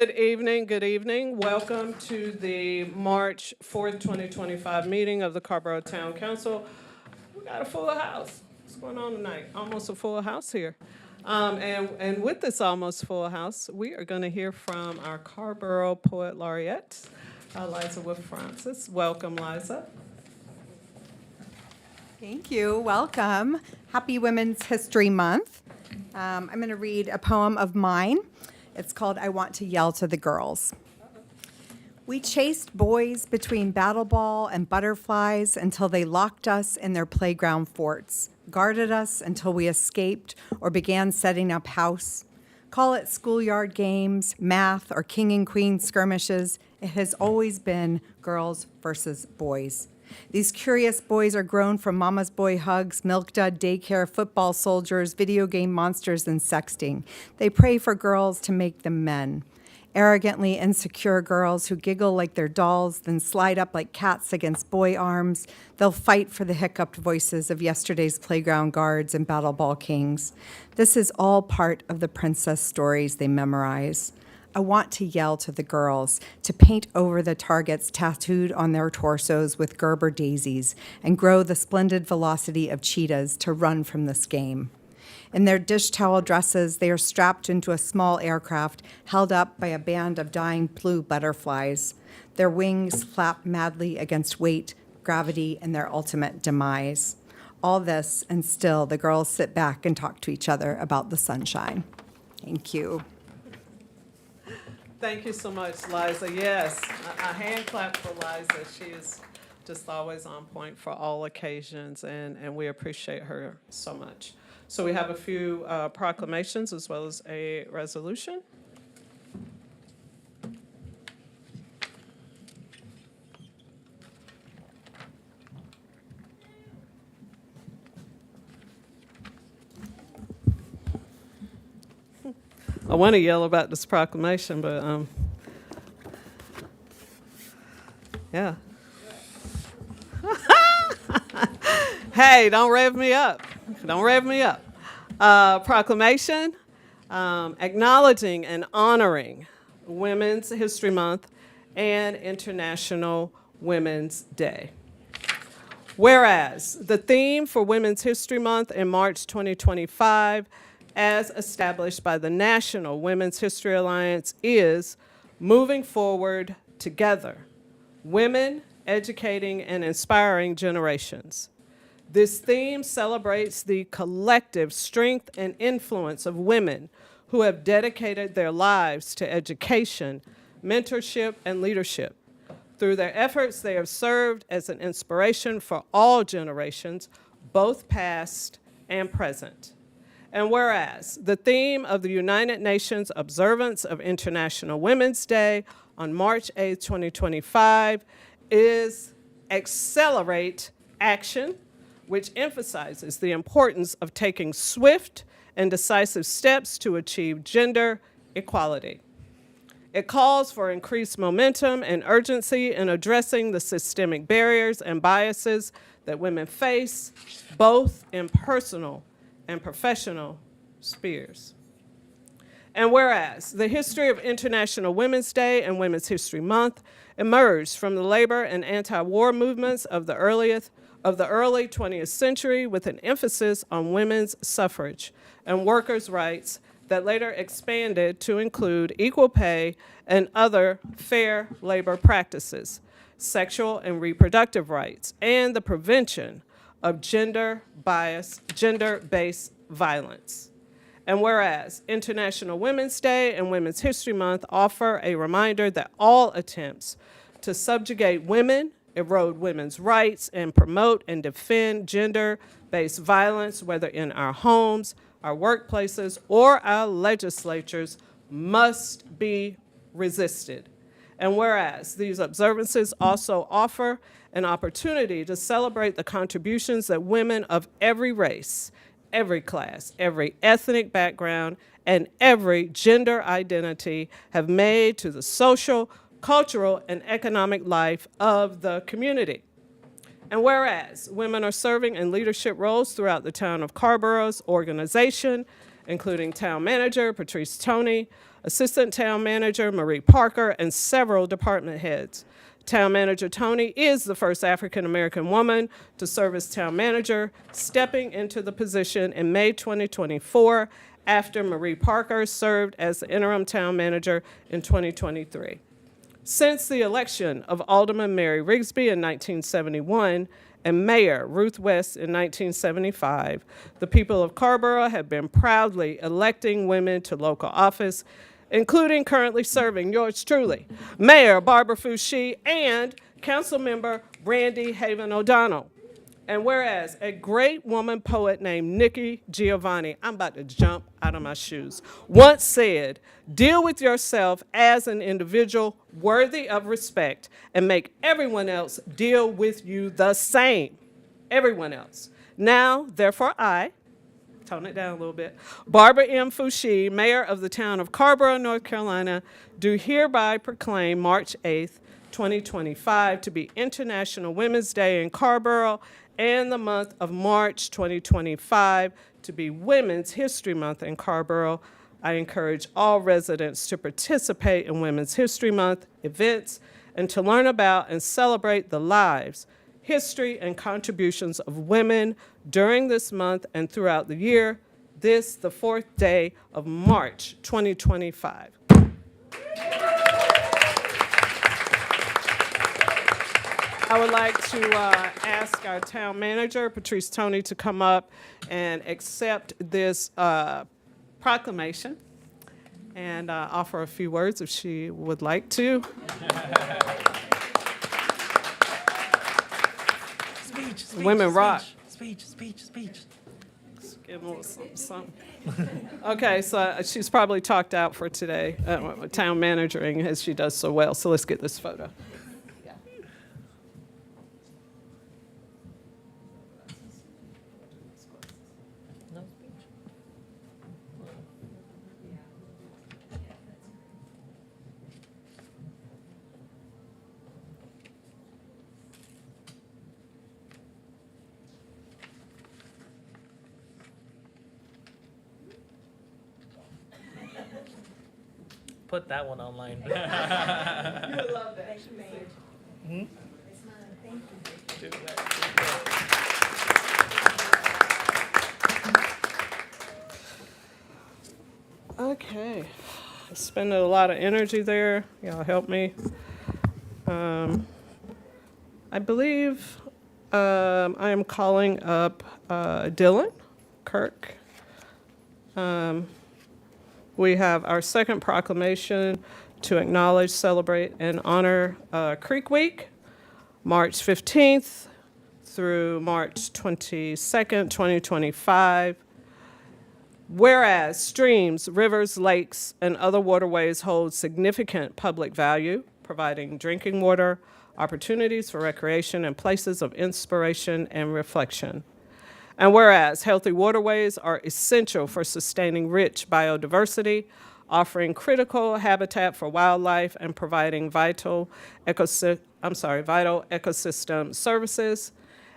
Good evening, good evening. Welcome to the March 4th, 2025 meeting of the Carrboro Town Council. We got a full house. What's going on tonight? Almost a full house here. And with this almost full house, we are going to hear from our Carrboro Poet Laureate, Liza Wood Francis. Welcome, Liza. Thank you. Welcome. Happy Women's History Month. I'm going to read a poem of mine. It's called I Want to Yell to the Girls. We chased boys between battle ball and butterflies until they locked us in their playground forts, guarded us until we escaped or began setting up house. Call it schoolyard games, math, or king and queen skirmishes. It has always been girls versus boys. These curious boys are grown from mama's boy hugs, milk dud daycare, football soldiers, video game monsters, and sexting. They pray for girls to make them men. Arrogantly insecure girls who giggle like they're dolls, then slide up like cats against boy arms. They'll fight for the hiccuped voices of yesterday's playground guards and battle ball kings. This is all part of the princess stories they memorize. I want to yell to the girls to paint over the targets tattooed on their torsos with Gerber daisies and grow the splendid velocity of cheetahs to run from this game. In their dish towel dresses, they are strapped into a small aircraft held up by a band of dying blue butterflies. Their wings flap madly against weight, gravity, and their ultimate demise. All this, and still the girls sit back and talk to each other about the sunshine. Thank you. Thank you so much, Liza. Yes, a hand clap for Liza. She is just always on point for all occasions, and we appreciate her so much. So we have a few proclamations as well as a resolution. I want to yell about this proclamation, but yeah. Hey, don't rev me up. Don't rev me up. Proclamation acknowledging and honoring Women's History Month and International Women's Day. Whereas the theme for Women's History Month in March 2025, as established by the National Women's History Alliance, is moving forward together, women educating and inspiring generations. This theme celebrates the collective strength and influence of women who have dedicated their lives to education, mentorship, and leadership. Through their efforts, they have served as an inspiration for all generations, both past and present. And whereas the theme of the United Nations observance of International Women's Day on March 8, 2025 is Accelerate Action, which emphasizes the importance of taking swift and decisive steps to achieve gender equality. It calls for increased momentum and urgency in addressing the systemic barriers and biases that women face, both in personal and professional spheres. And whereas the history of International Women's Day and Women's History Month emerged from the labor and anti-war movements of the early 20th century with an emphasis on women's suffrage and workers' rights that later expanded to include equal pay and other fair labor practices, sexual and reproductive rights, and the prevention of gender-based violence. And whereas International Women's Day and Women's History Month offer a reminder that all attempts to subjugate women, erode women's rights, and promote and defend gender-based violence, whether in our homes, our workplaces, or our legislatures, must be resisted. And whereas these observances also offer an opportunity to celebrate the contributions that women of every race, every class, every ethnic background, and every gender identity have made to the social, cultural, and economic life of the community. And whereas women are serving in leadership roles throughout the town of Carrboro's organization, including town manager Patrice Toney, Assistant Town Manager Marie Parker, and several department heads. Town Manager Tony is the first African American woman to serve as town manager, stepping into the position in May 2024 after Marie Parker served as the interim town manager in 2023. Since the election of Alderman Mary Rigsby in 1971 and Mayor Ruth West in 1975, the people of Carrboro have been proudly electing women to local office, including currently serving yours truly, Mayor Barbara Foushee and Councilmember Brandy Haven O'Donnell. And whereas a great woman poet named Nikki Giovanni, I'm about to jump out of my shoes, once said, "Deal with yourself as an individual worthy of respect and make everyone else deal with you the same." Everyone else. Now, therefore, I, tone it down a little bit, Barbara M. Foushee, Mayor of the town of Carrboro, North Carolina, do hereby proclaim March 8th, 2025 to be International Women's Day in Carrboro and the month of March 2025 to be Women's History Month in Carrboro. I encourage all residents to participate in Women's History Month events and to learn about and celebrate the lives, history, and contributions of women during this month and throughout the year, this, the 4th day of March 2025. I would like to ask our town manager, Patrice Toney, to come up and accept this proclamation and offer a few words if she would like to. Speech. Women rock. Speech. Give them a little something. Okay, so she's probably talked out for today, town managing, as she does so well. So let's get this photo. Put that one online. You would love that. Okay, spending a lot of energy there. Y'all help me. I believe I am calling up Dylan Kirk. We have our second proclamation to acknowledge, celebrate, and honor Creek Week, March 15th through March 22nd, 2025. Whereas streams, rivers, lakes, and other waterways hold significant public value, providing drinking water, opportunities for recreation, and places of inspiration and reflection. And whereas healthy waterways are essential for sustaining rich biodiversity, offering critical habitat for wildlife, and providing vital ecosystem services.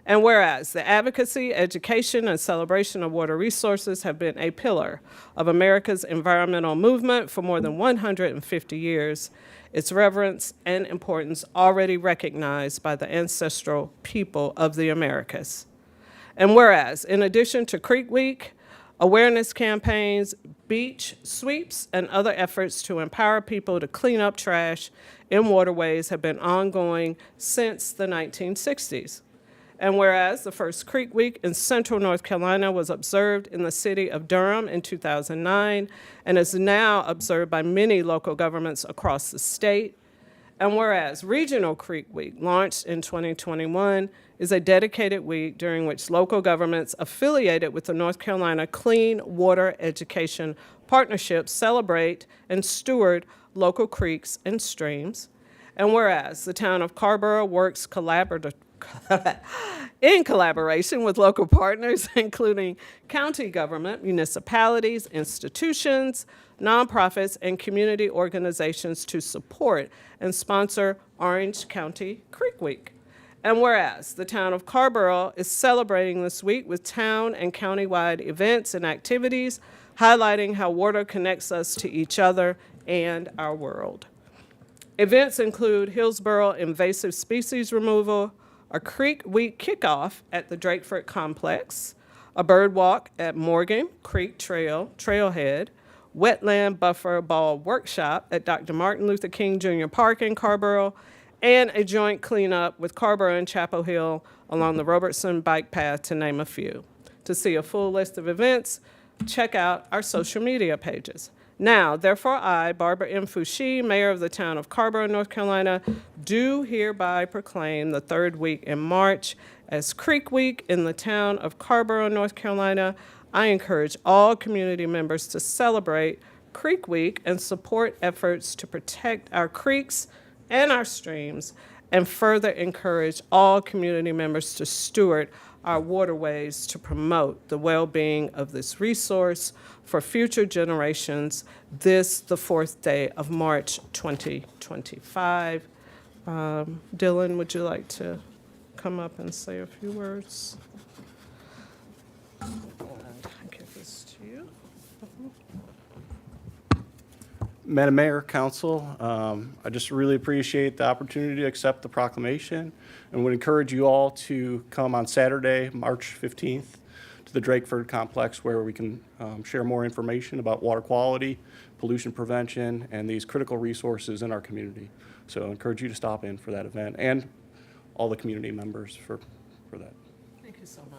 And whereas the advocacy, education, and celebration of water resources have been a pillar of America's environmental movement for more than 150 years, its reverence and importance already recognized by the ancestral people of the Americas. And whereas, in addition to Creek Week, awareness campaigns, beach sweeps, and other efforts to empower people to clean up trash in waterways have been ongoing since the 1960s. And whereas the first Creek Week in Central North Carolina was observed in the city of Durham in 2009 and is now observed by many local governments across the state. And whereas Regional Creek Week, launched in 2021, is a dedicated week during which local governments affiliated with the North Carolina Clean Water Education Partnership celebrate and steward local creeks and streams. And whereas the town of Carrboro works in collaboration with local partners, including county government, municipalities, institutions, nonprofits, and community organizations to support and sponsor Orange County Creek Week. And whereas the town of Carrboro is celebrating this week with town and countywide events and activities, highlighting how water connects us to each other and our world. Events include Hillsborough invasive species removal, a Creek Week kickoff at the Drakeford Complex, a bird walk at Morgan Creek Trailhead, wetland buffer ball workshop at Dr. Martin Luther King Jr. Park in Carrboro, and a joint cleanup with Carrboro and Chapel Hill along the Robertson Bike Path, to name a few. To see a full list of events, check out our social media pages. Now, therefore, I, Barbara M. Foushee, Mayor of the town of Carrboro, North Carolina, do hereby proclaim the third week in March as Creek Week in the town of Carrboro, North Carolina. I encourage all community members to celebrate Creek Week and support efforts to protect our creeks and our streams, and further encourage all community members to steward our waterways to promote the well-being of this resource for future generations, this, the 4th day of March 2025. Dylan, would you like to come up and say a few words? And I give this to you. Madam Mayor, Council, I just really appreciate the opportunity to accept the proclamation and would encourage you all to come on Saturday, March 15th, to the Drakeford Complex, where we can share more information about water quality, pollution prevention, and these critical resources in our community. So I encourage you to stop in for that event, and all the community members for that. Thank you so much.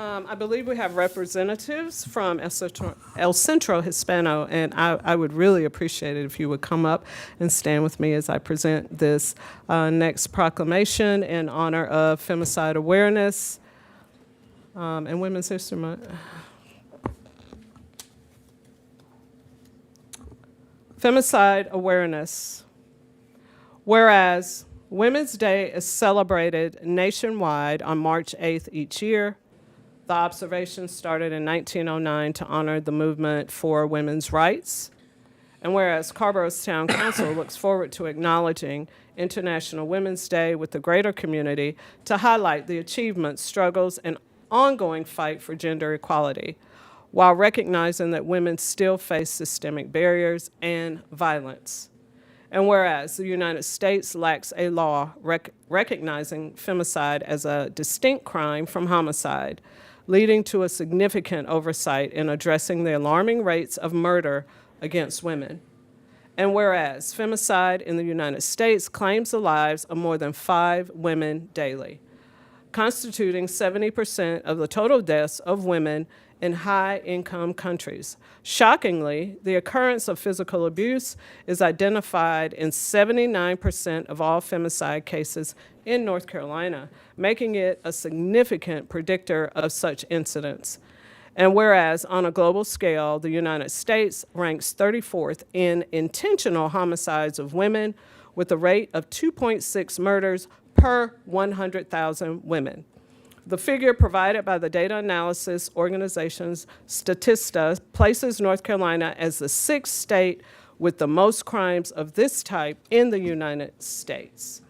I believe we have representatives from El Centro Hispano, and I would really appreciate it if you would come up and stand with me as I present this next proclamation in honor of Femicide Awareness and Women's History Month. Femicide Awareness. Whereas Women's Day is celebrated nationwide on March 8th each year, the observation started in 1909 to honor the movement for women's rights. And whereas Carrboro's Town Council looks forward to acknowledging International Women's Day with the greater community to highlight the achievements, struggles, and ongoing fight for gender equality, while recognizing that women still face systemic barriers and violence. And whereas the United States lacks a law recognizing femicide as a distinct crime from homicide, leading to a significant oversight in addressing the alarming rates of murder against women. And whereas femicide in the United States claims the lives of more than 5 women daily, constituting 70% of the total deaths of women in high-income countries. Shockingly, the occurrence of physical abuse is identified in 79% of all femicide cases in North Carolina, making it a significant predictor of such incidents. And whereas on a global scale, the United States ranks 34th in intentional homicides of women with a rate of 2.6 murders per 100,000 women. The figure provided by the data analysis organization's Statista places North Carolina as the 6th state with the most crimes of this type in the United States.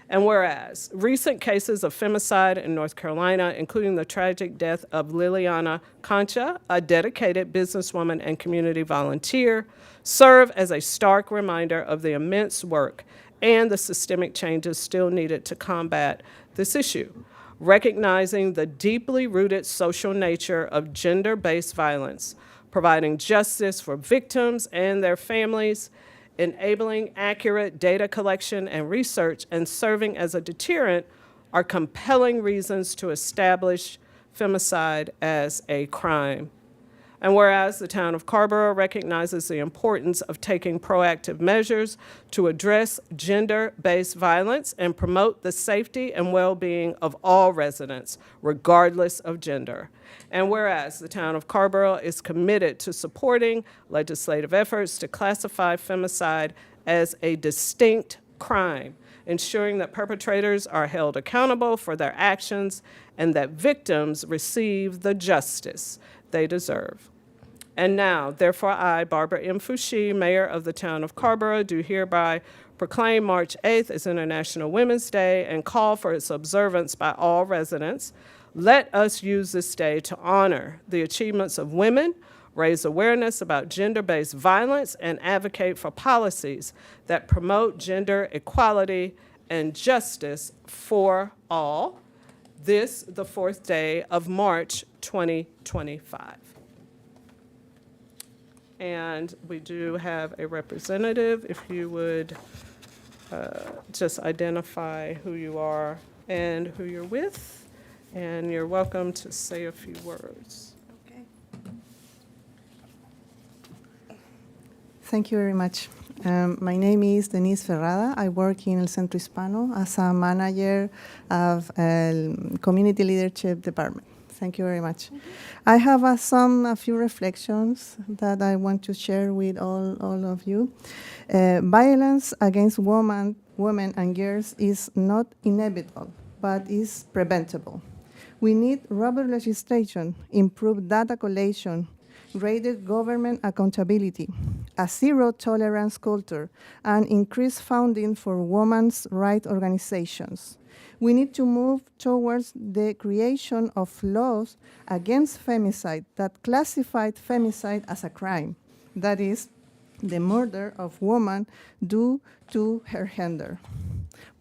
And whereas recent cases of femicide in North Carolina, including the tragic death of Liliana Concha, a dedicated businesswoman and community volunteer, serve as a stark reminder of the immense work and the systemic changes still needed to combat this issue. Recognizing the deeply rooted social nature of gender-based violence, providing justice for victims and their families, enabling accurate data collection and research, and serving as a deterrent are compelling reasons to establish femicide as a crime. And whereas the town of Carrboro recognizes the importance of taking proactive measures to address gender-based violence and promote the safety and well-being of all residents, regardless of gender. And whereas the town of Carrboro is committed to supporting legislative efforts to classify femicide as a distinct crime, ensuring that perpetrators are held accountable for their actions and that victims receive the justice they deserve. And now, therefore, I, Barbara M. Fouché, Mayor of the town of Carrboro, do hereby proclaim March 8th as International Women's Day and call for its observance by all residents. Let us use this day to honor the achievements of women, raise awareness about gender-based violence, and advocate for policies that promote gender equality and justice for all. This, the 4th day of March 2025. And we do have a representative. If you would just identify who you are and who you're with, and you're welcome to say a few words. Okay. Thank you very much. My name is Denise Ferrada. I work in El Centro Hispano as a manager of Community Leadership Department. Thank you very much. I have a few reflections that I want to share with all of you. Violence against women and girls is not inevitable, but is preventable. We need robust legislation, improved data collection, greater government accountability, a zero-tolerance culture, and increased funding for women's rights organizations. We need to move towards the creation of laws against femicide that classify femicide as a crime, that is, the murder of woman due to her gender.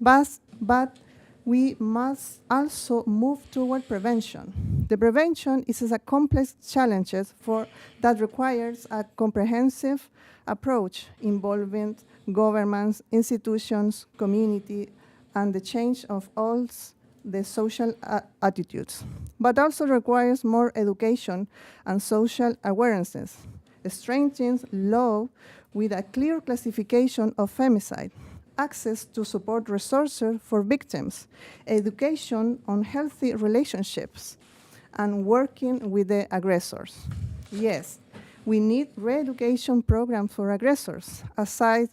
But we must also move toward prevention. The prevention is a complex challenge that requires a comprehensive approach involving governments, institutions, community, and the change of all the social attitudes, but also requires more education and social awarenesses, strengthens law with a clear classification of femicide, access to support resources for victims, education on healthy relationships, and working with the aggressors. Yes, we need re-education programs for aggressors, aside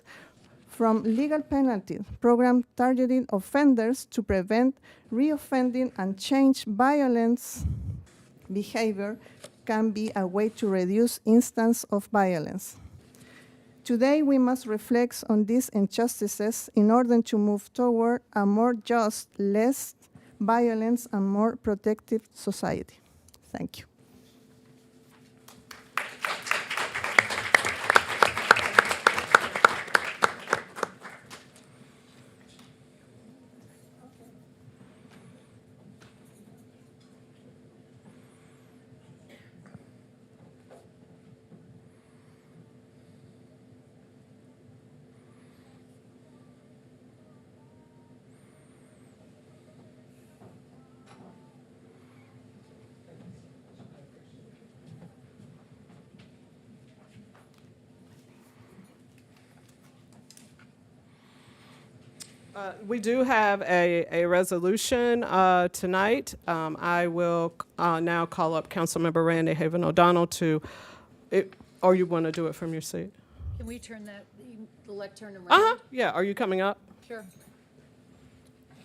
from legal penalties, program targeting offenders to prevent reoffending and change violence behavior can be a way to reduce instances of violence. Today, we must reflect on these injustices in order to move toward a more just, less violence, and more protective society. Thank you. We do have a resolution tonight. I will now call up Councilmember Randy Haven O'Donnell or you want to do it from your seat? Can we turn the lectern around? Uh-huh, yeah, are you coming up? Sure.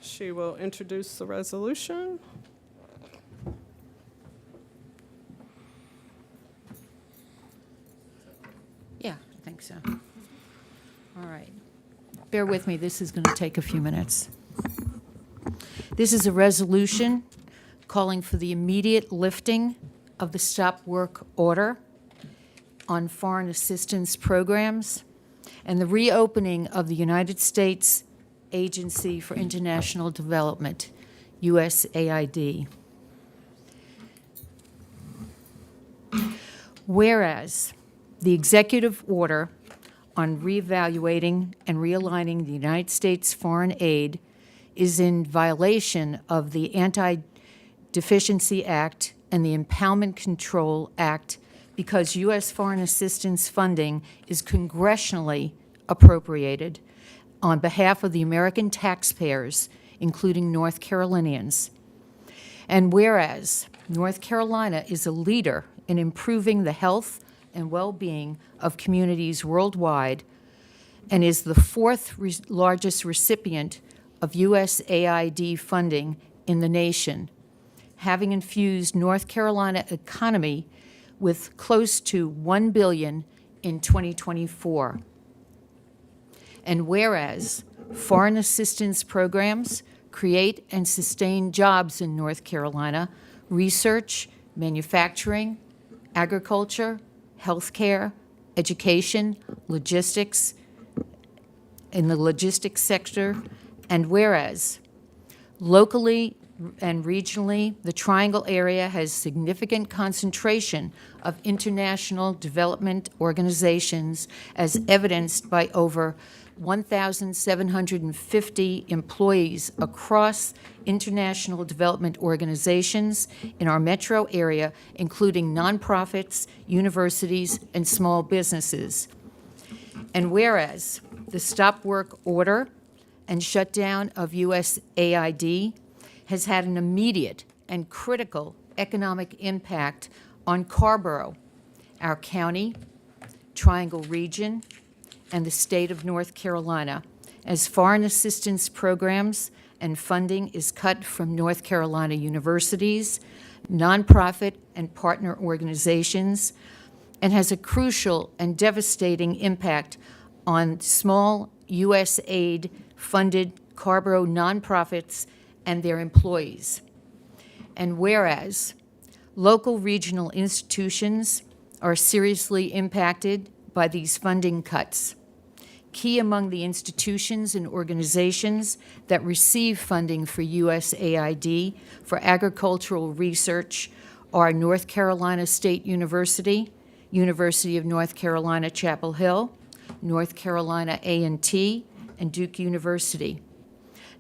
She will introduce the resolution. Yeah, I think so. All right. Bear with me, this is going to take a few minutes. This is a resolution calling for the immediate lifting of the stop work order on foreign assistance programs and the reopening of the United States Agency for International Development, USAID. Whereas the executive order on reevaluating and realigning the United States foreign aid is in violation of the Anti-Deficiency Act and the Impoundment Control Act because U.S. foreign assistance funding is congressionally appropriated on behalf of the American taxpayers, including North Carolinians. And whereas North Carolina is a leader in improving the health and well-being of communities worldwide, and is the fourth largest recipient of USAID funding in the nation, having infused North Carolina economy with close to $1 billion in 2024. And whereas foreign assistance programs create and sustain jobs in North Carolina, research, manufacturing, agriculture, healthcare, education, logistics, in the logistics sector, and whereas locally and regionally, the Triangle area has significant concentration of international development organizations as evidenced by over 1,750 employees across international development organizations in our metro area, including nonprofits, universities, and small businesses. And whereas the stop work order and shutdown of USAID has had an immediate and critical economic impact on Carrboro, our county, Triangle region, and the state of North Carolina, as foreign assistance programs and funding is cut from North Carolina universities, nonprofit and partner organizations, and has a crucial and devastating impact on small USAID-funded Carrboro nonprofits and their employees. And whereas local regional institutions are seriously impacted by these funding cuts. Key among the institutions and organizations that receive funding for USAID for agricultural research are North Carolina State University, University of North Carolina, Chapel Hill, North Carolina A&T, and Duke University.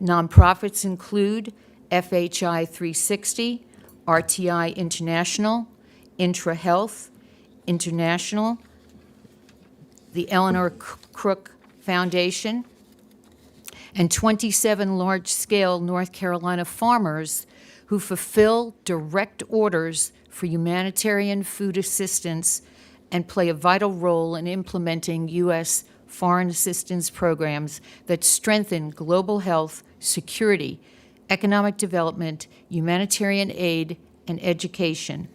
Nonprofits include FHI 360, RTI International, IntraHealth International, the Eleanor Crook Foundation, and 27 large-scale North Carolina farmers who fulfill direct orders for humanitarian food assistance and play a vital role in implementing U.S. foreign assistance programs that strengthen global health, security, economic development, humanitarian aid, and education.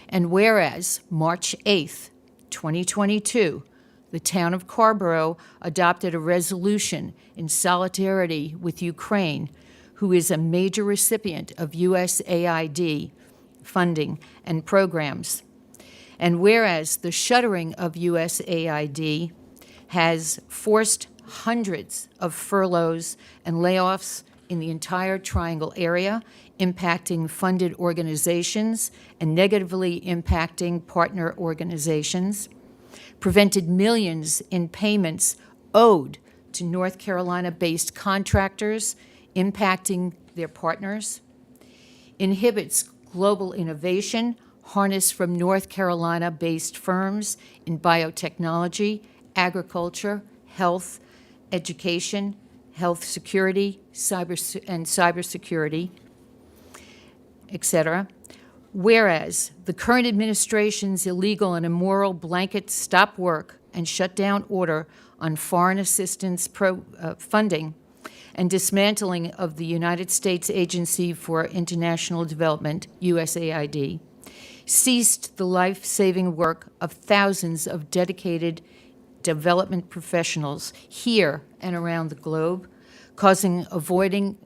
And whereas March 8th, 2022, the town of Carrboro adopted a resolution in solidarity with Ukraine, who is a major recipient of USAID funding and programs. And whereas the shuttering of USAID has forced hundreds of furloughs and layoffs in the entire Triangle area, impacting funded organizations and negatively impacting partner organizations, prevented millions in payments owed to North Carolina-based contractors, impacting their partners, inhibits global innovation harnessed from North Carolina-based firms in biotechnology, agriculture, health, education, health security, cybersecurity, etc. Whereas the current administration's illegal and immoral blanket stop work and shutdown order on foreign assistance funding and dismantling of the United States Agency for International Development, USAID, ceased the life-saving work of thousands of dedicated development professionals here and around the globe, causing avoidable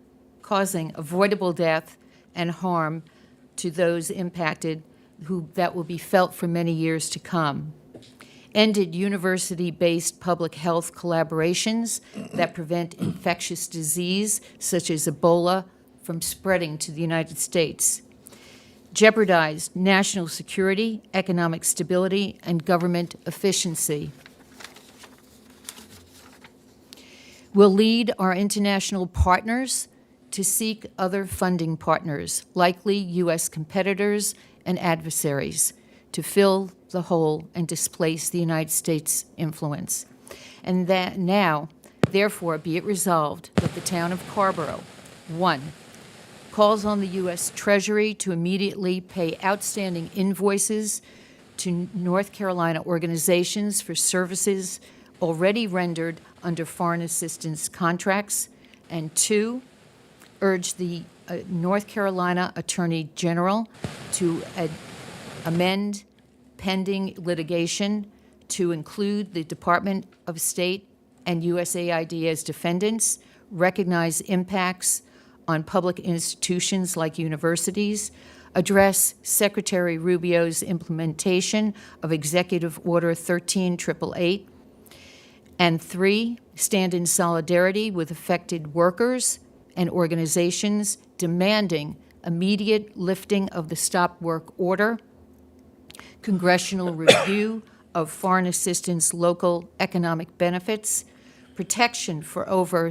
death and harm to those impacted that will be felt for many years to come. Ended university-based public health collaborations that prevent infectious disease such as Ebola from spreading to the United States. Jeopardized national security, economic stability, and government efficiency. Will lead our international partners to seek other funding partners, likely U.S. competitors and adversaries, to fill the hole and displace the United States' influence. And that now, therefore, be it resolved that the town of Carrboro, 1, calls on the U.S. Treasury to immediately pay outstanding invoices to North Carolina organizations for services already rendered under foreign assistance contracts. And 2, urge the North Carolina Attorney General to amend pending litigation to include the Department of State and USAID as defendants, recognize impacts on public institutions like universities, address Secretary Rubio's implementation of Executive Order 13888, and 3, stand in solidarity with affected workers and organizations demanding immediate lifting of the stop work order, congressional review of foreign assistance local economic benefits, protection for over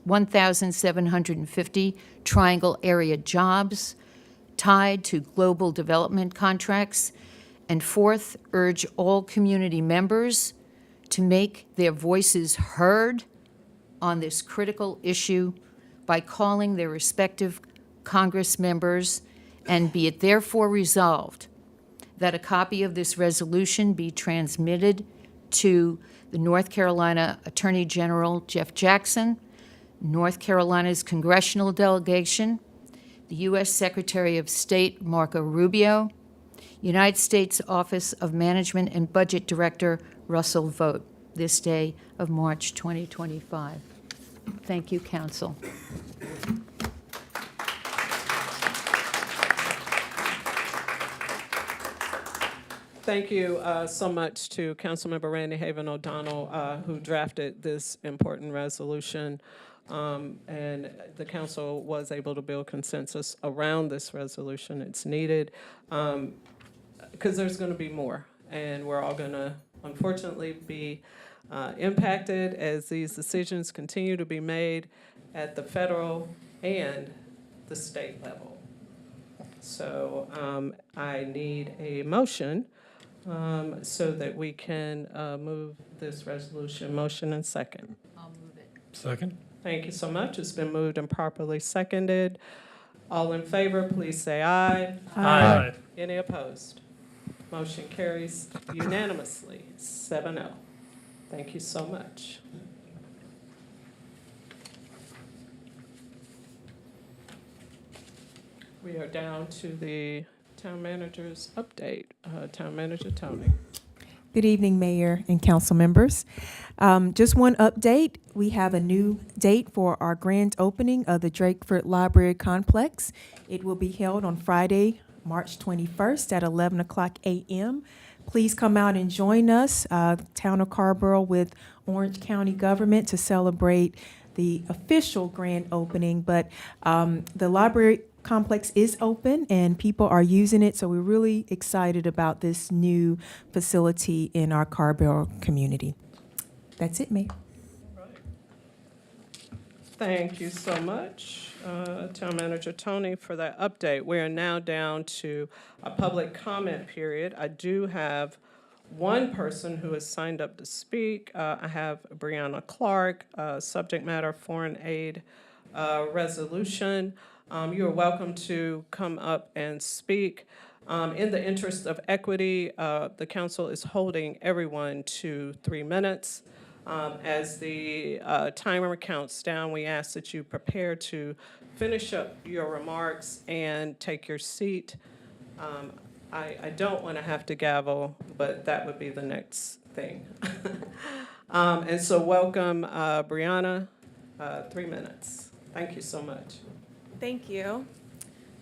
1,750 Triangle area jobs tied to global development contracts, and 4th, urge all community members to make their voices heard on this critical issue by calling their respective Congress members, and be it therefore resolved that a copy of this resolution be transmitted to the North Carolina Attorney General Jeff Jackson, North Carolina's congressional delegation, the U.S. Secretary of State Marco Rubio, United States Office of Management and Budget Director Russell Vogt, this day of March 2025. Thank you, Council. Thank you so much to Councilmember Randy Haven O'Donnell, who drafted this important resolution. And the council was able to build consensus around this resolution. It's needed because there's going to be more, and we're all going to, unfortunately, be impacted as these decisions continue to be made at the federal and the state level. So I need a motion so that we can move this resolution. Motion and second. I'll move it. Second. Thank you so much. It's been moved and properly seconded. All in favor, please say aye. Aye. Any opposed? Motion carries unanimously, 7-0. Thank you so much. We are down to the town manager's update. Town manager Tony. Good evening, Mayor and council members. Just one update. We have a new date for our grand opening of the Drakeford Library Complex. It will be held on Friday, March 21st at 11 o'clock a.m. Please come out and join us, Town of Carrboro with Orange County government to celebrate the official grand opening. But the library complex is open and people are using it, so we're really excited about this new facility in our Carrboro community. That's it, Mayor. Thank you so much, Town Manager Tony, for that update. We are now down to a public comment period. I do have one person who has signed up to speak. I have Brianna Clark, subject matter foreign aid resolution. You are welcome to come up and speak. In the interest of equity, the council is holding everyone to 3 minutes. As the timer counts down, we ask that you prepare to finish up your remarks and take your seat. I don't want to have to gavel, but that would be the next thing. And so welcome, Brianna, 3 minutes. Thank you so much. Thank you,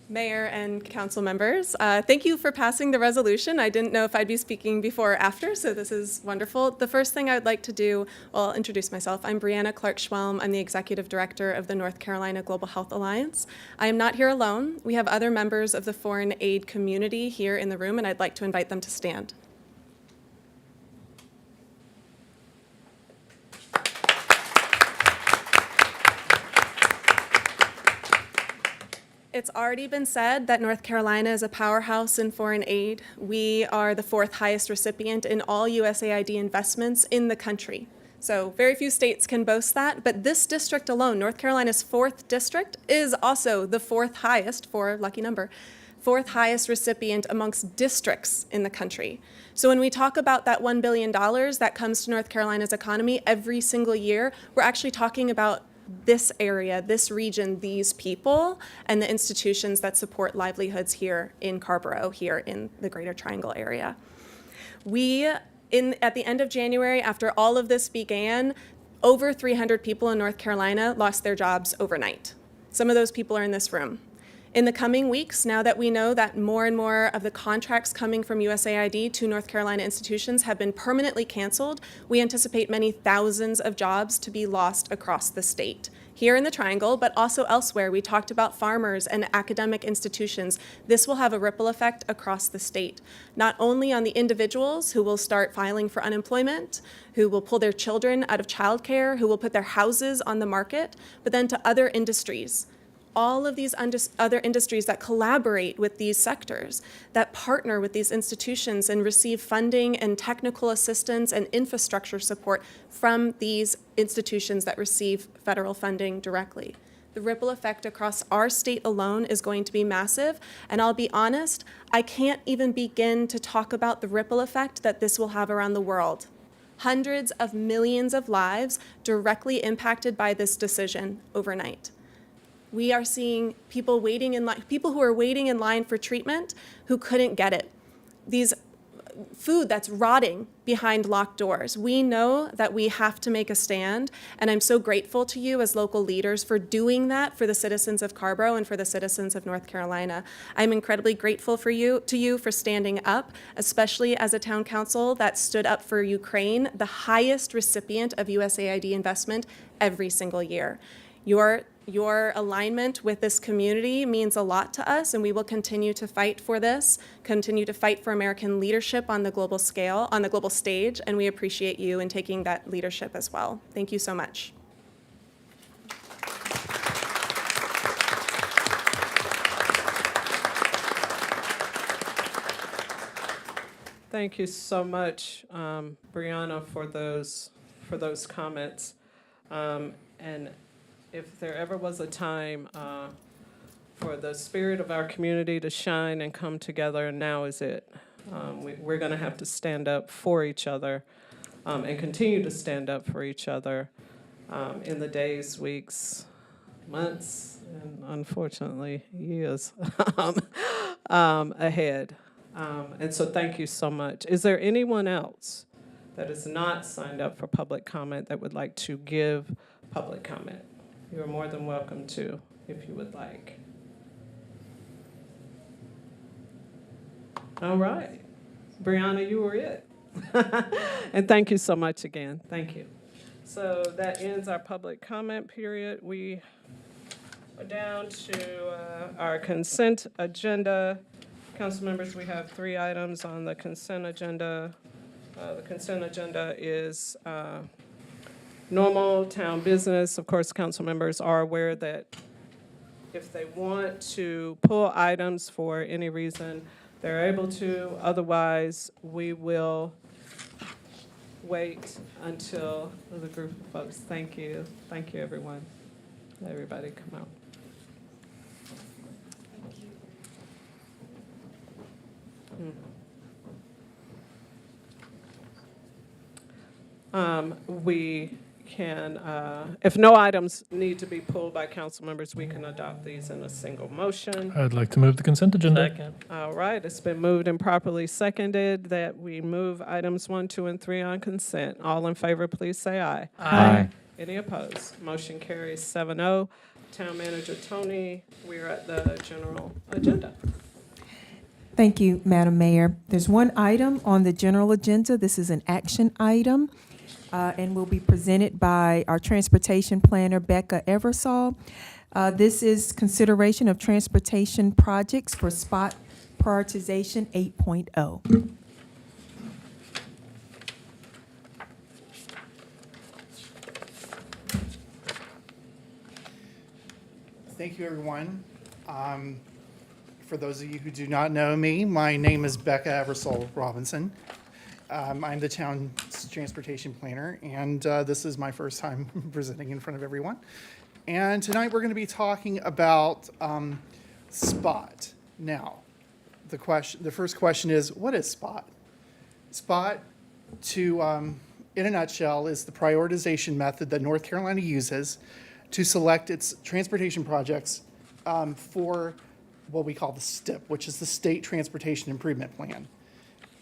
Mayor and council members. Thank you for passing the resolution. I didn't know if I'd be speaking before or after, so this is wonderful. The first thing I would like to do, well, I'll introduce myself. I'm Brianna Clark-Schwelm. I'm the Executive Director of the North Carolina Global Health Alliance. I am not here alone. We have other members of the foreign aid community here in the room, and I'd like to invite them to stand. It's already been said that North Carolina is a powerhouse in foreign aid. We are the 4th highest recipient in all USAID investments in the country. So very few states can boast that, but this district alone, North Carolina's 4th district, is also the 4th highest, for lucky number, fourth highest recipient amongst districts in the country. So when we talk about that $1 billion that comes to North Carolina's economy every single year, we're actually talking about this area, this region, these people, and the institutions that support livelihoods here in Carrboro, here in the Greater Triangle area. At the end of January, after all of this began, over 300 people in North Carolina lost their jobs overnight. Some of those people are in this room. In the coming weeks, now that we know that more and more of the contracts coming from USAID to North Carolina institutions have been permanently canceled, we anticipate many thousands of jobs to be lost across the state. Here in the Triangle, but also elsewhere, we talked about farmers and academic institutions. This will have a ripple effect across the state, not only on the individuals who will start filing for unemployment, who will pull their children out of childcare, who will put their houses on the market, but then to other industries. All of these other industries that collaborate with these sectors, that partner with these institutions and receive funding and technical assistance and infrastructure support from these institutions that receive federal funding directly. The ripple effect across our state alone is going to be massive, and I'll be honest, I can't even begin to talk about the ripple effect that this will have around the world. Hundreds of millions of lives directly impacted by this decision overnight. We are seeing people waiting in line, people who are waiting in line for treatment who couldn't get it. These food that's rotting behind locked doors. We know that we have to make a stand, and I'm so grateful to you as local leaders for doing that for the citizens of Carrboro and for the citizens of North Carolina. I'm incredibly grateful to you for standing up, especially as a town council that stood up for Ukraine, the highest recipient of USAID investment every single year. Your alignment with this community means a lot to us, and we will continue to fight for this, continue to fight for American leadership on the global scale, on the global stage, and we appreciate you in taking that leadership as well. Thank you so much. Thank you so much, Brianna, for those comments. And if there ever was a time for the spirit of our community to shine and come together, now is it. We're going to have to stand up for each other and continue to stand up for each other in the days, weeks, months, and unfortunately years ahead. And so thank you so much. Is there anyone else that is not signed up for public comment that would like to give public comment? You're more than welcome to, if you would like. All right. Brianna, you were it. And thank you so much again. Thank you. So that ends our public comment period. We are down to our consent agenda. Council members, we have 3 items on the consent agenda. The consent agenda is normal town business. Of course, council members are aware that if they want to pull items for any reason, they're able to. Otherwise, we will wait until the group of folks. Thank you. Thank you, everyone. Let everybody come out. We can, if no items need to be pulled by council members, we can adopt these in a single motion. I'd like to move the consent agenda. Second. All right, it's been moved and properly seconded that we move items 1, 2, and 3 on consent. All in favor, please say aye. Aye. Any opposed? Motion carries 7-0. Town Manager Tony, we're at the general agenda. Thank you, Madam Mayor. There's one item on the general agenda. This is an action item, and will be presented by our transportation planner, Becca Eversole. This is consideration of transportation projects for spot prioritization 8.0. Thank you, everyone. For those of you who do not know me, my name is Becca Eversole Robinson. I'm the town's transportation planner, and this is my first time presenting in front of everyone. And tonight we're going to be talking about SPOT. Now, the first question is, what is SPOT? SPOT, in a nutshell, is the prioritization method that North Carolina uses to select its transportation projects for what we call the STIP, which is the State Transportation Improvement Plan.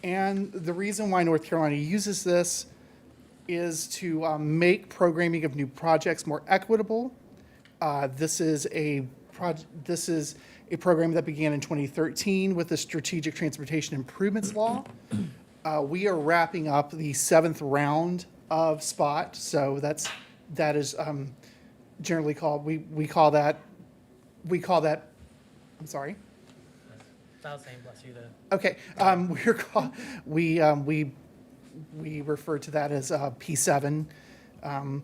And the reason why North Carolina uses this is to make programming of new projects more equitable. This is a program that began in 2013 with the Strategic Transportation Improvements Law. We are wrapping up the 7th round of SPOT, so that is generally called, we call that, I'm sorry? I was saying bless you to. Okay, we refer to that as P7. And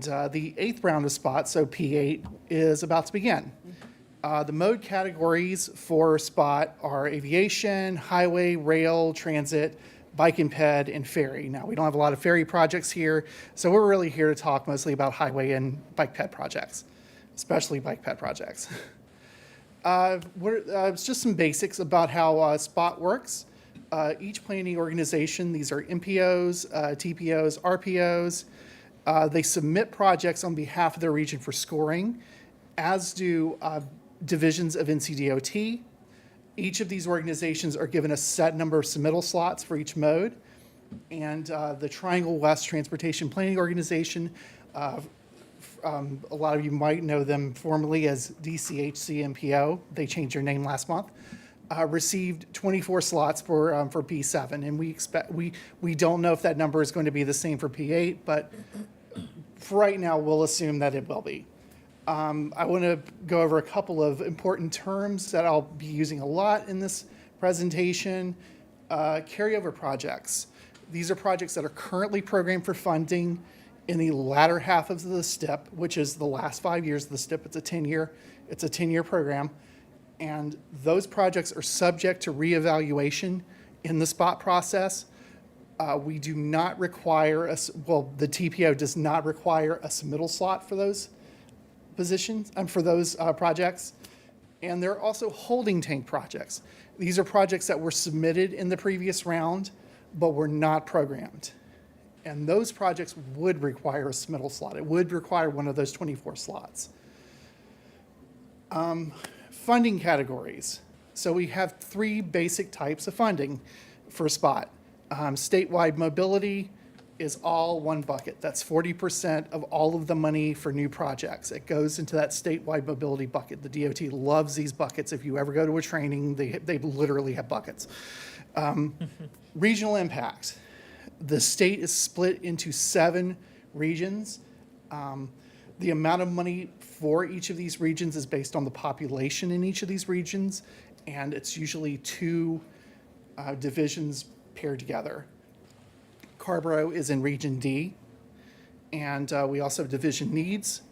the 8th round of SPOT, so P8, is about to begin. The mode categories for SPOT are aviation, highway, rail, transit, bike and ped, and ferry. Now, we don't have a lot of ferry projects here, so we're really here to talk mostly about highway and bike ped projects, especially bike ped projects. It's just some basics about how SPOT works. Each planning organization, these are MPOs, TPOs, RPOs, they submit projects on behalf of their region for scoring, as do divisions of NCDOT. Each of these organizations are given a set number of submittal slots for each mode. And the Triangle West Transportation Planning Organization, a lot of you might know them formally as DCHC MPO. They changed their name last month. Received 24 slots for P7, and we don't know if that number is going to be the same for P8, but for right now, we'll assume that it will be. I want to go over a couple of important terms that I'll be using a lot in this presentation. Carryover projects. These are projects that are currently programmed for funding in the latter half of the STIP, which is the last 5 years of the STIP. It's a 10-year program. And those projects are subject to reevaluation in the SPOT process. We do not require, the TPO does not require a submittal slot for those positions, for those projects. And there are also holding tank projects. These are projects that were submitted in the previous round, but were not programmed. And those projects would require a submittal slot. It would require one of those 24 slots. Funding categories. So we have 3 basic types of funding for SPOT. Statewide mobility is all one bucket. That's 40% of all of the money for new projects. It goes into that statewide mobility bucket. The DOT loves these buckets. If you ever go to a training, they literally have buckets. Regional impact. The state is split into 7 regions. The amount of money for each of these regions is based on the population in each of these regions, and it's usually 2 divisions paired together. Carrboro is in Region D, and we also have division needs.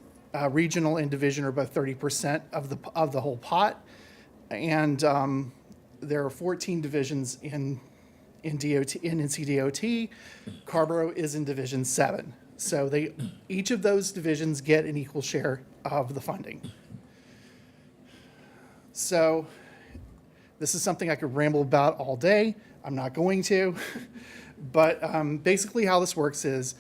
Regional and division are both 30% of the whole pot, and there are 14 divisions in NCDOT. Carrboro is in Division 7. So each of those divisions get an equal share of the funding. So this is something I could ramble about all day. I'm not going to. But basically how this works is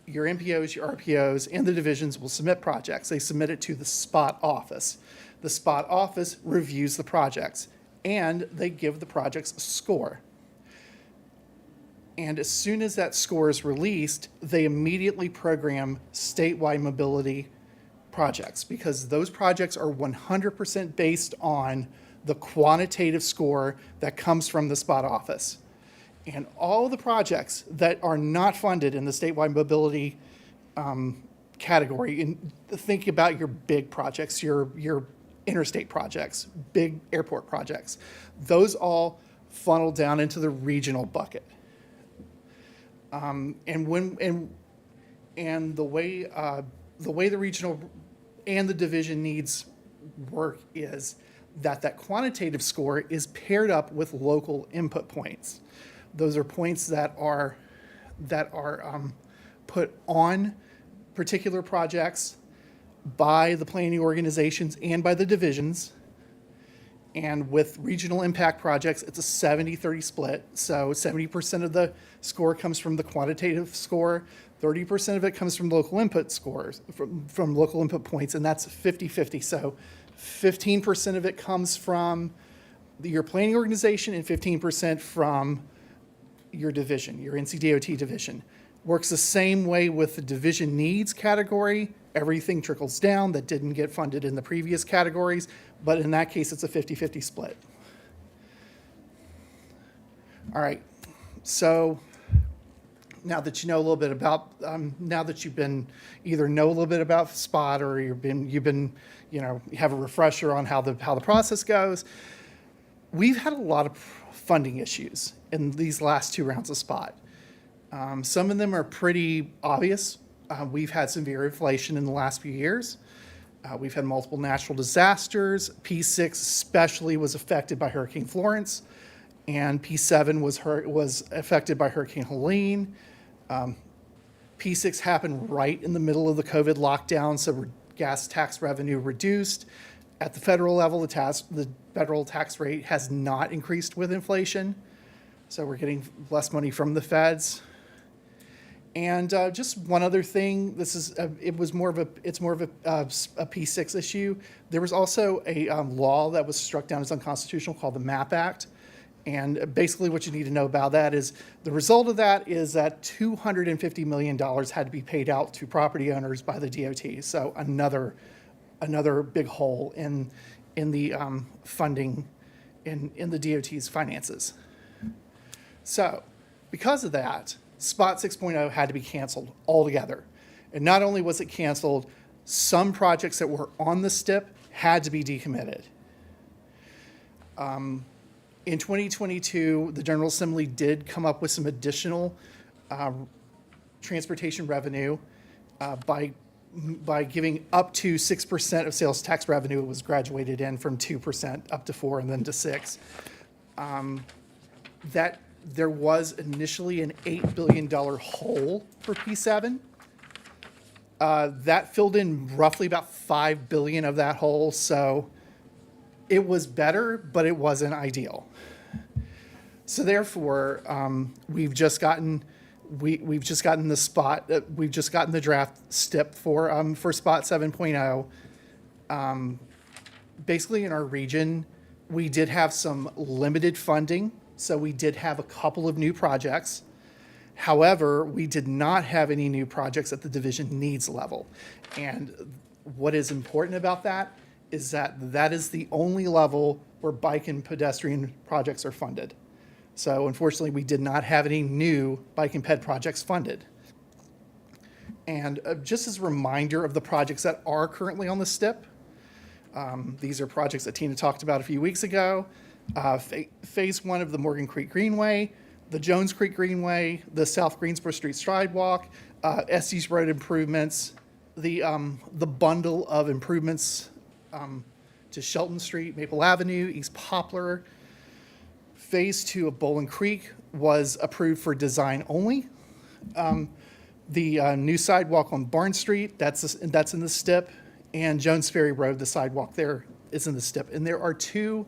your MPOs, your RPOs, and the divisions will submit projects. They submit it to the SPOT office. The SPOT office reviews the projects, and they give the projects a score. And as soon as that score is released, they immediately program statewide mobility projects, because those projects are 100% based on the quantitative score that comes from the SPOT office. And all the projects that are not funded in the statewide mobility category, and think about your big projects, your interstate projects, big airport projects, those all funnel down into the regional bucket. And the way the regional and the division needs work is that quantitative score is paired up with local input points. Those are points that are put on particular projects by the planning organizations and by the divisions. And with regional impact projects, it's a 70-30 split. So 70% of the score comes from the quantitative score, 30% of it comes from local input scores, from local input points, and that's 50-50. So 15% of it comes from your planning organization and 15% from your division, your NCDOT division. Works the same way with the division needs category. Everything trickles down that didn't get funded in the previous categories, but in that case, it's a 50-50 split. All right, so now that you know a little bit about, now that you've been, either know a little bit about SPOT or you've been, you have a refresher on how the process goes, we've had a lot of funding issues in these last 2 rounds of SPOT. Some of them are pretty obvious. We've had severe inflation in the last few years. We've had multiple natural disasters. P6 especially was affected by Hurricane Florence, and P7 was affected by Hurricane Helene. P6 happened right in the middle of the COVID lockdown, so gas tax revenue reduced. At the federal level, the federal tax rate has not increased with inflation, so we're getting less money from the feds. And just one other thing, it's more of a P6 issue. There was also a law that was struck down as unconstitutional called the MAP Act. And basically what you need to know about that is the result of that is that $250 million had to be paid out to property owners by the DOT. So another big hole in the funding in the DOT's finances. So because of that, SPOT 6.0 had to be canceled altogether. And not only was it canceled, some projects that were on the STIP had to be decommitted. In 2022, the General Assembly did come up with some additional transportation revenue by giving up to 6% of sales tax revenue. It was graduated in from 2% up to 4% and then to 6%. That there was initially an $8 billion hole for P7. That filled in roughly about $5 billion of that hole, so it was better, but it wasn't ideal. So therefore, we've just gotten the draft STIP for SPOT 7.0. Basically, in our region, we did have some limited funding. So we did have a couple of new projects. However, we did not have any new projects at the division needs level. And what is important about that is that that is the only level where bike and pedestrian projects are funded. So unfortunately, we did not have any new bike and ped projects funded. And just as a reminder of the projects that are currently on the STIP, these are projects that Tina talked about a few weeks ago. Phase 1 of the Morgan Creek Greenway, the Jones Creek Greenway, the South Greensboro Street Sidewalk, Estes Road improvements, the bundle of improvements to Shelton Street, Maple Avenue, East Poplar. Phase 2 of Bowling Creek was approved for design only. The new sidewalk on Barn Street, that's in the STIP, and Jones Ferry Road, the sidewalk there is in the STIP. And there are 2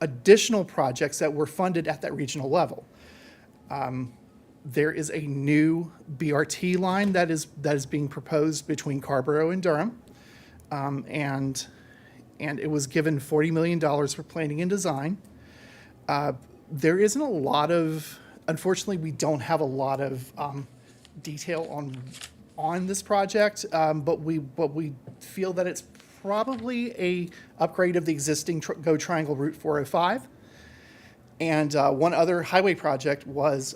additional projects that were funded at that regional level. There is a new BRT line that is being proposed between Carrboro and Durham, and it was given $40 million for planning and design. There isn't a lot of, unfortunately, we don't have a lot of detail on this project, but we feel that it's probably a upgrade of the existing Go Triangle Route 405. And one other highway project was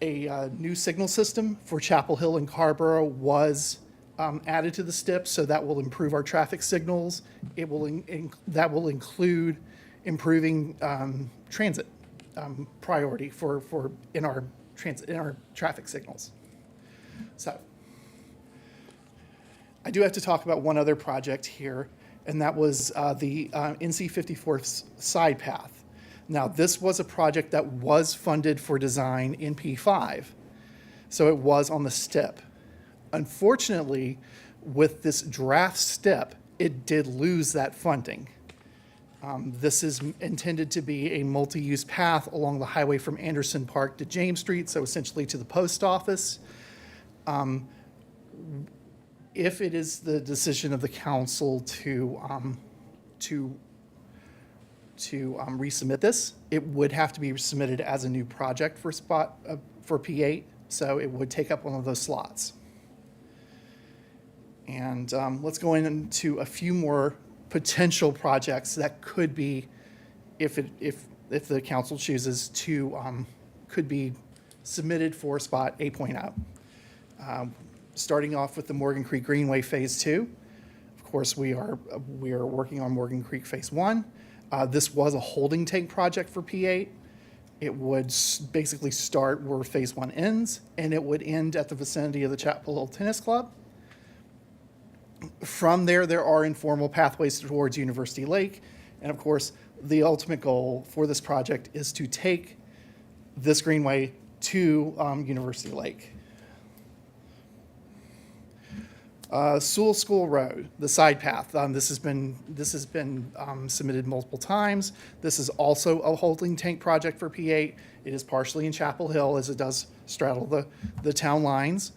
a new signal system for Chapel Hill and Carrboro was added to the STIP, so that will improve our traffic signals. It will that will include improving transit priority in our traffic signals. So I do have to talk about one other project here, and that was the NC 54th side path. Now, this was a project that was funded for design in P5, so it was on the STIP. Unfortunately, with this draft STIP, it did lose that funding. This is intended to be a multi-use path along the highway from Anderson Park to James Street, so essentially to the post office. If it is the decision of the council to resubmit this, it would have to be submitted as a new project for P8, so it would take up one of those slots. And let's go into a few more potential projects that could be, if the council chooses to, could be submitted for spot 8.0. Starting off with the Morgan Creek Greenway Phase 2. Of course, we are working on Morgan Creek Phase 1. This was a holding tank project for P8. It would basically start where Phase 1 ends, and it would end at the vicinity of the Chapel Hill Tennis Club. From there, there are informal pathways towards University Lake. And of course, the ultimate goal for this project is to take this greenway to University Lake. Sewell School Road, the side path. This has been submitted multiple times. This is also a holding tank project for P8. It is partially in Chapel Hill as it does straddle the town lines.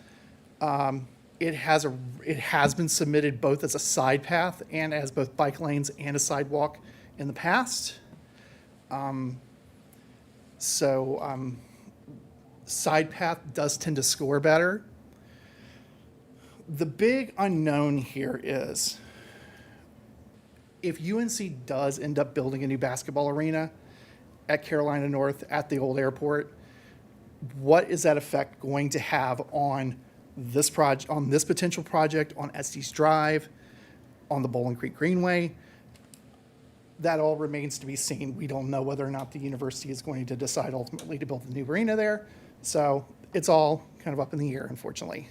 It has been submitted both as a side path and as both bike lanes and a sidewalk in the past. Side path does tend to score better. The big unknown here is if UNC does end up building a new basketball arena at Carolina North at the old airport, what is that effect going to have on this project, on this potential project, on Estes Drive, on the Bowling Creek Greenway? That all remains to be seen. We don't know whether or not the university is going to decide ultimately to build a new arena there. So it's all kind of up in the air, unfortunately.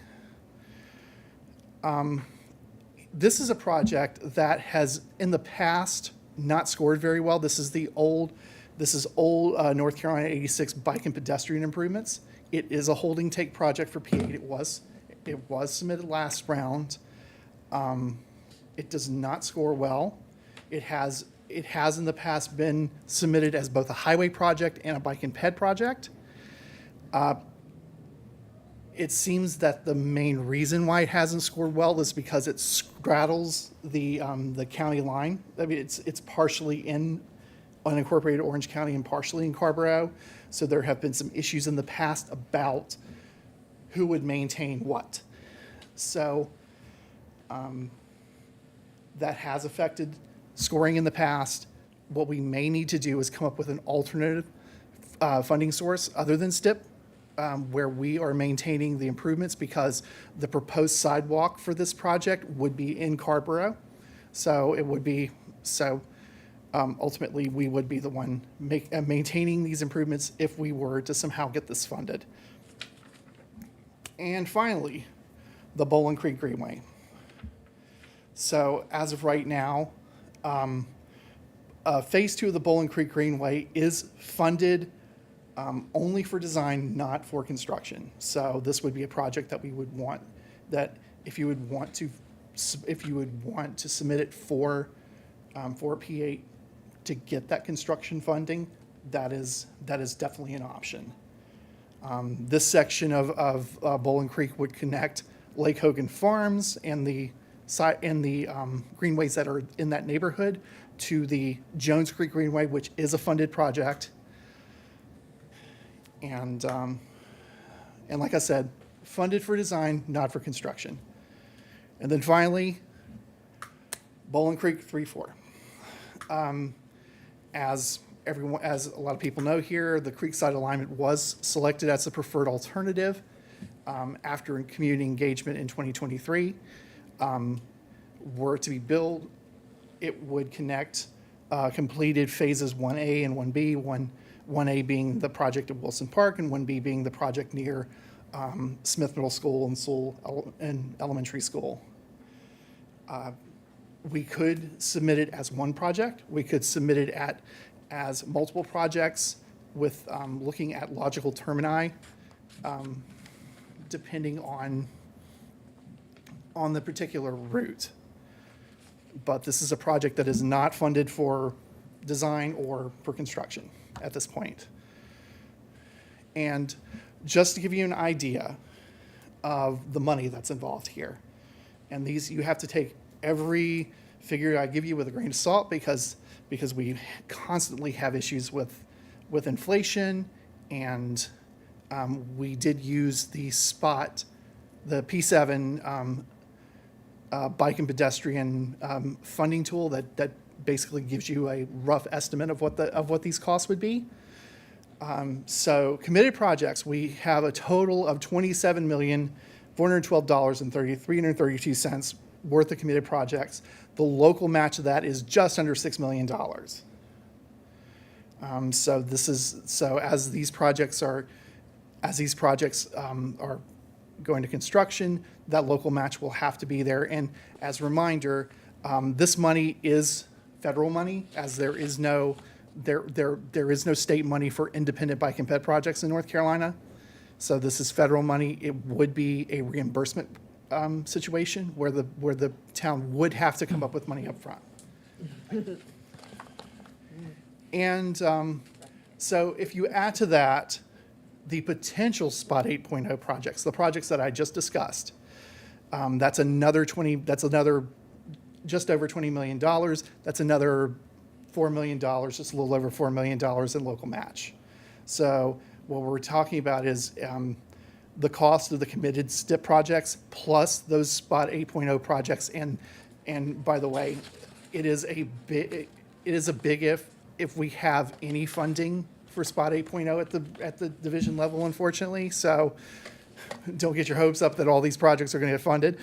This is a project that has in the past not scored very well. This is old North Carolina 86 bike and pedestrian improvements. It is a holding tank project for P8. It was submitted last round. It does not score well. It has in the past been submitted as both a highway project and a bike and ped project. It seems that the main reason why it hasn't scored well is because it straddles the county line. I mean, it's partially in unincorporated Orange County and partially in Carrboro. So there have been some issues in the past about who would maintain what. So that has affected scoring in the past. What we may need to do is come up with an alternative funding source other than STIP, where we are maintaining the improvements, because the proposed sidewalk for this project would be in Carrboro. So it would be, ultimately we would be the one maintaining these improvements if we were to somehow get this funded. And finally, the Bowling Creek Greenway. So as of right now, Phase 2 of the Bowling Creek Greenway is funded only for design, not for construction. So this would be a project that we would want, that if you would want to submit it for P8 to get that construction funding, that is definitely an option. This section of Bowling Creek would connect Lake Hogan Farms and the greenways that are in that neighborhood to the Jones Creek Greenway, which is a funded project. And like I said, funded for design, not for construction. And then finally, Bowling Creek 3-4. As a lot of people know here, the creekside alignment was selected as the preferred alternative after community engagement in 2023. Were it to be built, it would connect completed phases 1A and 1B, 1A being the project at Wilson Park and 1B being the project near Smith Middle School and Sewell Elementary School. We could submit it as one project. We could submit it as multiple projects with looking at logical termini, depending on the particular route. But this is a project that is not funded for design or for construction at this point. And just to give you an idea of the money that's involved here, and these, you have to take every figure I give you with a grain of salt because we constantly have issues with inflation, and we did use the P7 bike and pedestrian funding tool that basically gives you a rough estimate of what these costs would be. So committed projects, we have a total of $27,412.332 worth of committed projects. The local match of that is just under $6 million. So as these projects are going to construction, that local match will have to be there. And as a reminder, this money is federal money, as there is no state money for independent bike and ped projects in North Carolina. So this is federal money. It would be a reimbursement situation where the town would have to come up with money up front. And so if you add to that the potential Spot 8.0 projects, the projects that I just discussed, that's another just over $20 million. That's another $4 million, just a little over $4 million in local match. So what we're talking about is the cost of the committed STIP projects plus those Spot 8.0 projects. And by the way, it is a big if we have any funding for Spot 8.0 at the division level, unfortunately. So don't get your hopes up that all these projects are going to get funded.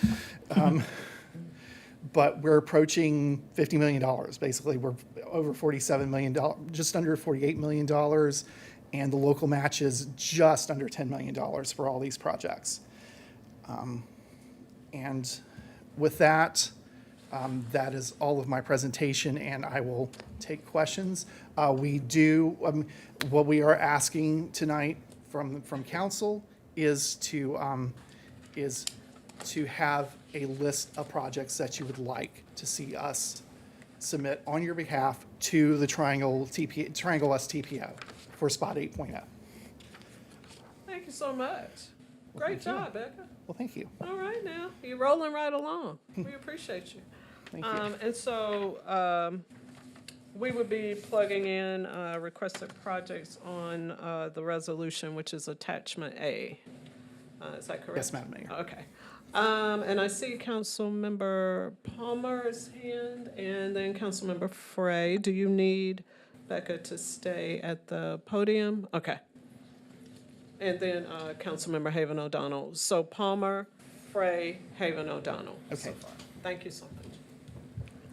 But we're approaching $50 million, basically. We're over $47 million, just under $48 million, and the local match is just under $10 million for all these projects. And with that, that is all of my presentation, and I will take questions. What we are asking tonight from council is to have a list of projects that you would like to see us submit on your behalf to the Triangle S TPO for Spot 8.0. Thank you so much. Great job, Becca. Well, thank you. All right now, you're rolling right along. We appreciate you. Thank you. And so we would be plugging in requested projects on the resolution, which is attachment A. Is that correct? Yes, Madam Mayor. Okay. And I see Councilmember Palmer's hand and then Councilmember Frey. Do you need Becca to stay at the podium? Okay. And then Councilmember Haven O'Donnell. So Palmer, Frey, Haven O'Donnell. Okay. Thank you so much.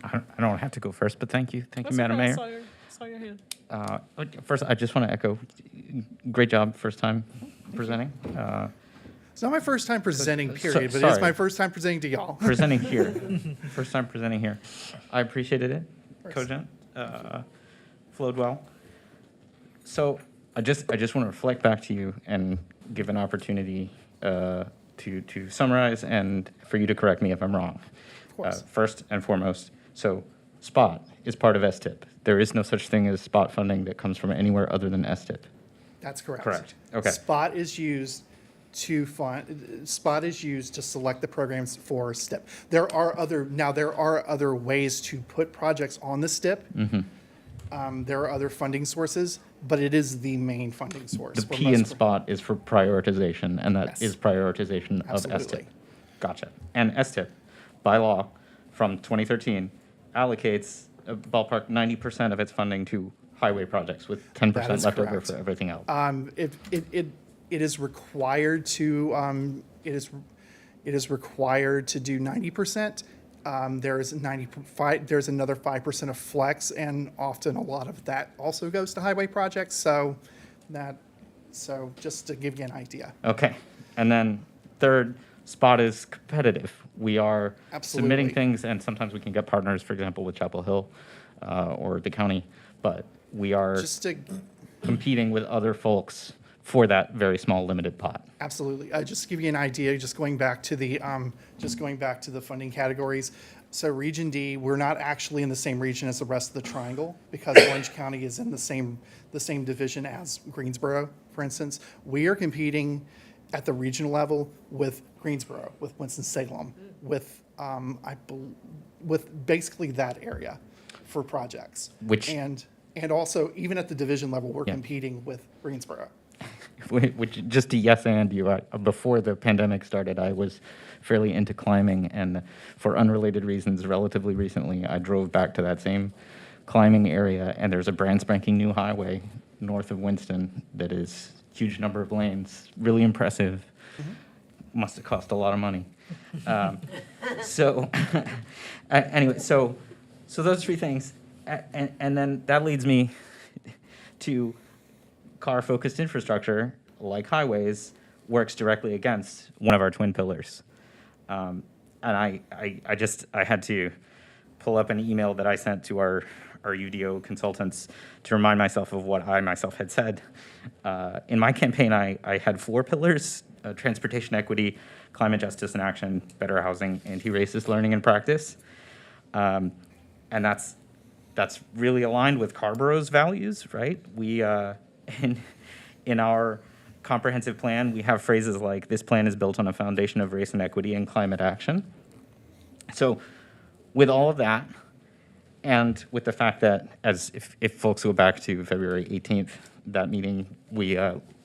I don't have to go first, but thank you. Thank you, That's Madam okay. Mayor. Saw your hand. First, I just want to echo, great job, first time presenting. It's not my first time presenting, period, but sorry. it's my first time presenting to y'all. Presenting here. First time presenting here. I appreciated it. Cogent. Flowed well. So I just want to reflect back to you and give an opportunity to summarize and for you to correct me if I'm wrong. Of course. First and foremost, so SPOT is part of STIP. There is no such thing as SPOT funding that comes from anywhere other than STIP. That's correct. Correct. Okay. Spot is used to select the programs for STIP. There are other ways to put projects on the STIP. Mm-hmm. There are other funding sources, but it is the main funding source. The for P most in SPOT is for prioritization, and that Yes. is prioritization of Absolutely. STIP. Gotcha. And STIP, by law, from 2013, allocates a ballpark 90% of its funding to highway projects, with 10% That is left over correct. for everything else. It is required to it is required to do 90%. There's another 5% of flex, and often a lot of that also goes to highway projects. So just to give you an idea. Okay. And then third, SPOT is competitive. We are submitting Absolutely. things, and sometimes we can get partners, for example, with Chapel Hill or the county, but we are Just to competing with other folks for that very small limited pot. Absolutely. Just to give you an idea, just going back to the funding categories, So Region D, we're not actually in the same region as the rest of the triangle because Orange County is in the same division as Greensboro, for instance. We are competing at the regional level with Greensboro, with Winston-Salem, with with basically that area for projects. And also even at the division level, we're competing with Greensboro. Which, just to yes and you, before the pandemic started, I was fairly into climbing, and for unrelated reasons, relatively recently, I drove back to that same climbing area, and there's a brand spanking new highway north of Winston that is huge number of lanes, really impressive. Must have cost a lot of money. Anyway, so those three things, and then that leads me to car-focused infrastructure, like highways, works directly against one of our twin pillars. And I had to pull up an email that I sent to our UDO consultants to remind myself of what I myself had said. In my campaign, I had 4 pillars: transportation equity, climate justice and action, better housing, anti-racist learning and practice. And that's really aligned with Carrboro's values, right? We in our comprehensive plan, we have phrases like, this plan is built on a foundation of race and equity and climate action. So with all of that, and with the fact that, as if folks go back to February 18th, that meeting, we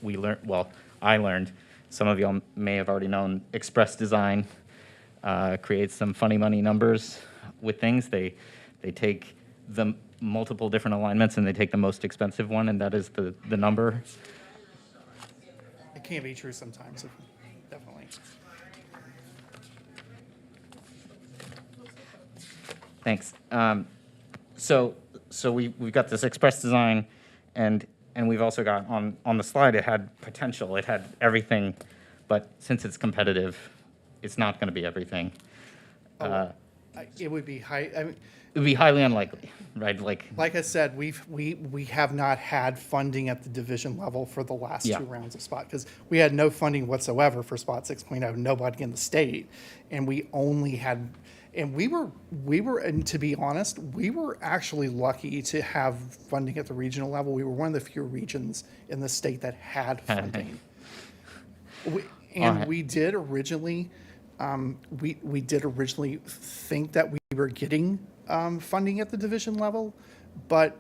learned, well, I learned, some of y'all may have already known, Express Design creates some funny money numbers with things. They take the multiple different alignments and they take the most expensive one, and that is the number. It can be true sometimes, definitely. Thanks. So we've got this Express Design, and we've also got on the slide, it had potential, it had everything, but since it's competitive, it's not going to be everything. It would be high. I mean, it would be highly unlikely, right? Like I said, we have not had funding at the division level for the last 2 rounds of SPOT, because we had no funding whatsoever for SPOT 6.0, nobody in the state, and we only had, and we were, and to be honest, we were actually lucky to have funding at the regional level. We were one of the few regions in the state that had funding. We did originally, we did originally think that we were getting funding at the division level, but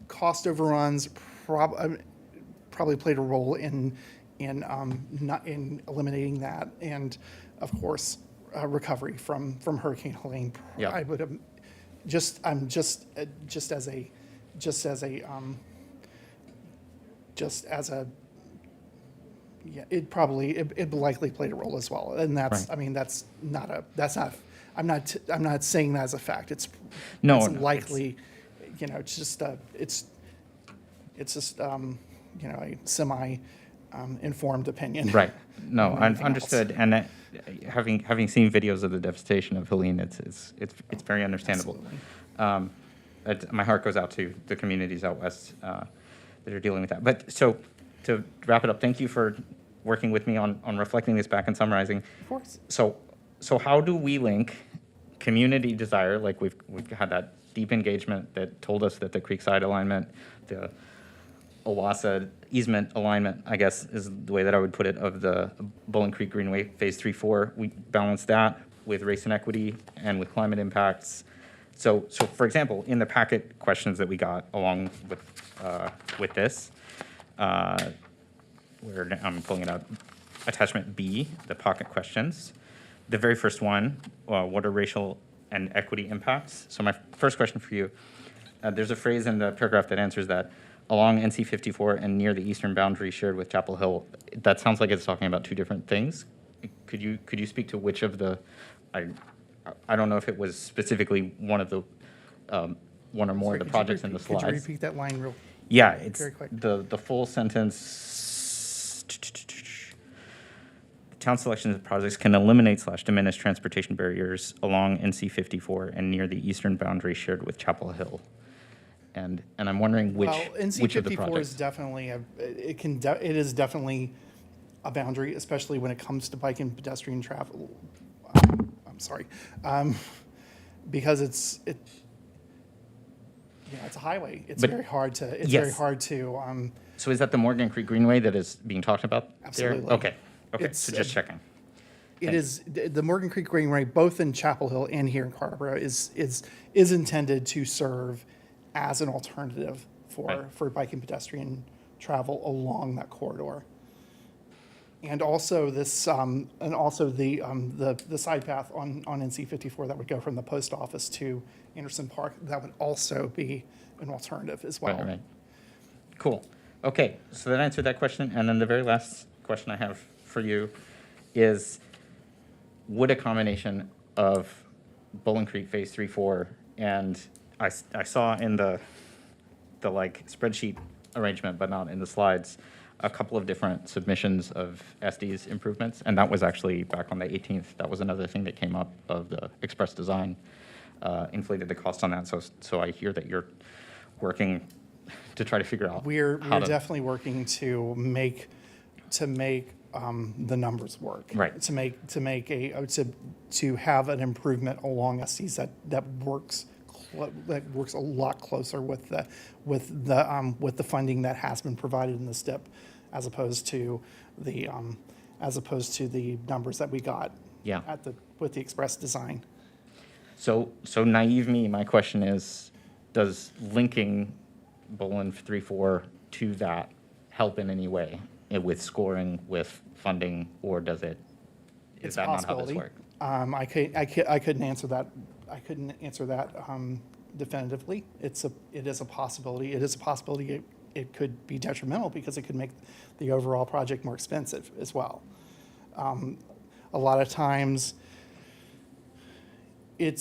cost overruns probably played a role in eliminating that, and of course recovery from Hurricane Helene. I would have just as a it likely played a role as well, and that's right. I mean that's not I'm not saying that as a fact. It's likely, it's just a semi informed opinion. Right. No, I understood, and having seen videos of the devastation of Helene, it's very understandable. My heart goes out to the communities out west that are dealing with that. But so to wrap it up, thank you for working with me on reflecting this back and summarizing. Of course. So how do we link community desire, like we've had that deep engagement that told us that the Creekside alignment, the Owasso easement alignment, I guess is the way that I would put it, of the Bowling Creek Greenway Phase 3-4. We balanced that with race and equity and with climate impacts. So for example, in the packet questions that we got along with this, where I'm pulling it out, attachment B, the pocket questions. The very first one, what are racial and equity impacts? So my first question for you, there's a phrase in the paragraph that answers that, along NC 54 and near the eastern boundary shared with Chapel Hill. That sounds like it's talking about 2 different things. Could you speak to which of the, I don't know if it was specifically one of the, one or more of the projects in the slides. Could you repeat that line real? Yeah, it's very quick. The full sentence. Town selections of projects can eliminate / diminish transportation barriers along NC 54 and near the eastern boundary shared with Chapel Hill. And I'm wondering which NC of the 54 projects. is definitely it is definitely a boundary, especially when it comes to bike and pedestrian travel. sorry, because it's a highway. It's But- very hard to. It's Yes. very hard to. So is that the Morgan Creek Greenway that is being talked about there? Absolutely. Okay, okay, It's, so just checking. It is the Morgan Creek Greenway, both in Chapel Hill and here in Carrboro, is intended to serve as an alternative for bike and pedestrian travel along that corridor. And also the side path on NC 54 that would go from the post office to Anderson Park, that would also be an alternative as well. Right. Cool. Okay, so that answered that question. And then the very last question I have for you is, would a combination of Bowling Creek Phase 3, 4, and I saw in the like spreadsheet arrangement, but not in the slides, a couple of different submissions of SD's improvements, and that was actually back on the 18th. That was another thing that came up of the express design, inflated the cost on that. So I hear that you're working to try to figure out We're how to, definitely working to make the numbers work. Right. To have an improvement along SDs that works a lot closer with the funding that has been provided in the STIP, as opposed to the numbers that we got. Yeah. With the express design. So naive me, my question is, does linking Bowling 3, 4 to that help in any way with scoring, with funding, or does it, is that not how this works? I couldn't answer that. I couldn't answer that definitively. It is a possibility. It is a possibility it could be detrimental because it could make the overall project more expensive as well. A lot of times, it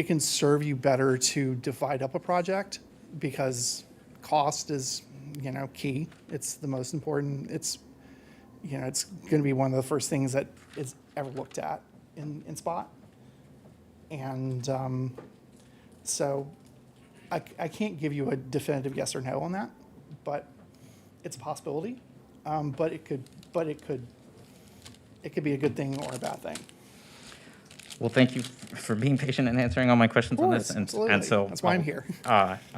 can serve you better to divide up a project because cost is key. It's the most important. It's going to be one of the first things that is ever looked at in SPOT. And so I can't give you a definitive yes or no on that, but it's a possibility. But it could be a good thing or a bad thing. Well, thank you for being patient and answering all my questions on this. Absolutely. And so That's why I'm here.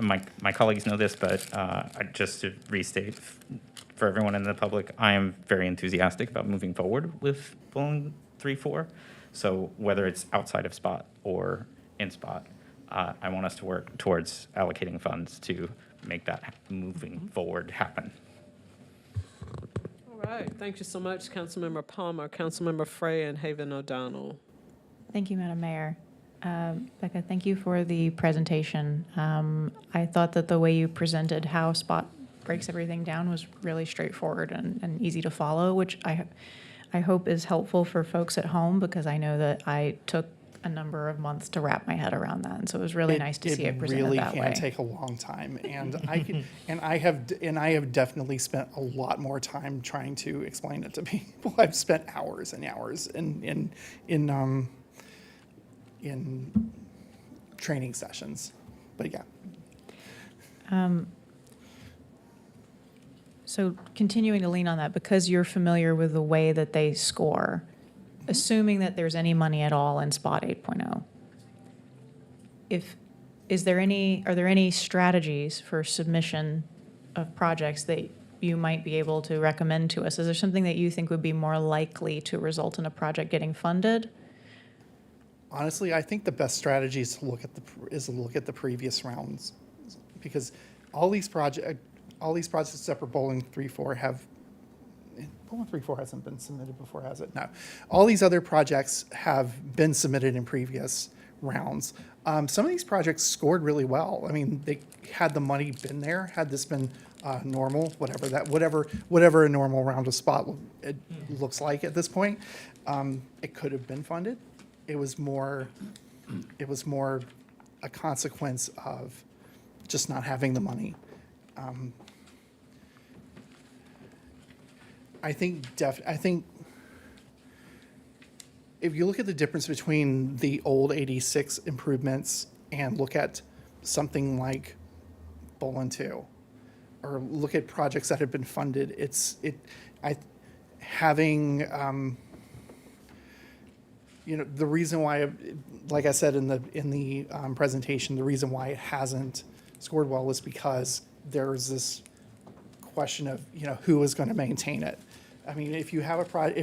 My colleagues know this, but just to restate for everyone in the public, I am very enthusiastic about moving forward with Bowling 3, 4. So whether it's outside of SPOT or in SPOT, I want us to work towards allocating funds to make that moving forward happen. All right. Thank you so much, Councilmember Palmer, Councilmember Frey, and Haven O'Donnell. Thank you, Madam Mayor. Becca, thank you for the presentation. I thought that the way you presented how SPOT breaks everything down was really straightforward and easy to follow, which I hope is helpful for folks at home, because I know that I took a number of months to wrap my head around that, and so it was really nice to see it presented really that way. It really can take a long time, and I have definitely spent a lot more time trying to explain it to people. I've spent hours and hours in training sessions, but yeah. So continuing to lean on that, because you're familiar with the way that they score, assuming that there's any money at all in SPOT 8.0, are there any strategies for submission of projects that you might be able to recommend to us? Is there something that you think would be more likely to result in a project getting funded? Honestly, I think the best strategy is to look at the previous rounds, because all these projects except for Bowling 3-4 have. Bowling 3-4 hasn't been submitted before, has it? No. All these other projects have been submitted in previous rounds. Some of these projects scored really well. I mean, they had the money been there, had this been normal, whatever a normal round of SPOT looks like at this point, it could have been funded. It was more a consequence of just not having the money. I think if you look at the difference between the old 86 improvements and look at something like Bowling 2, or look at projects that have been funded, having the reason why, like I said in the presentation, the reason why it hasn't scored well is because there's this question of, who is going to maintain it. I mean, if you have a project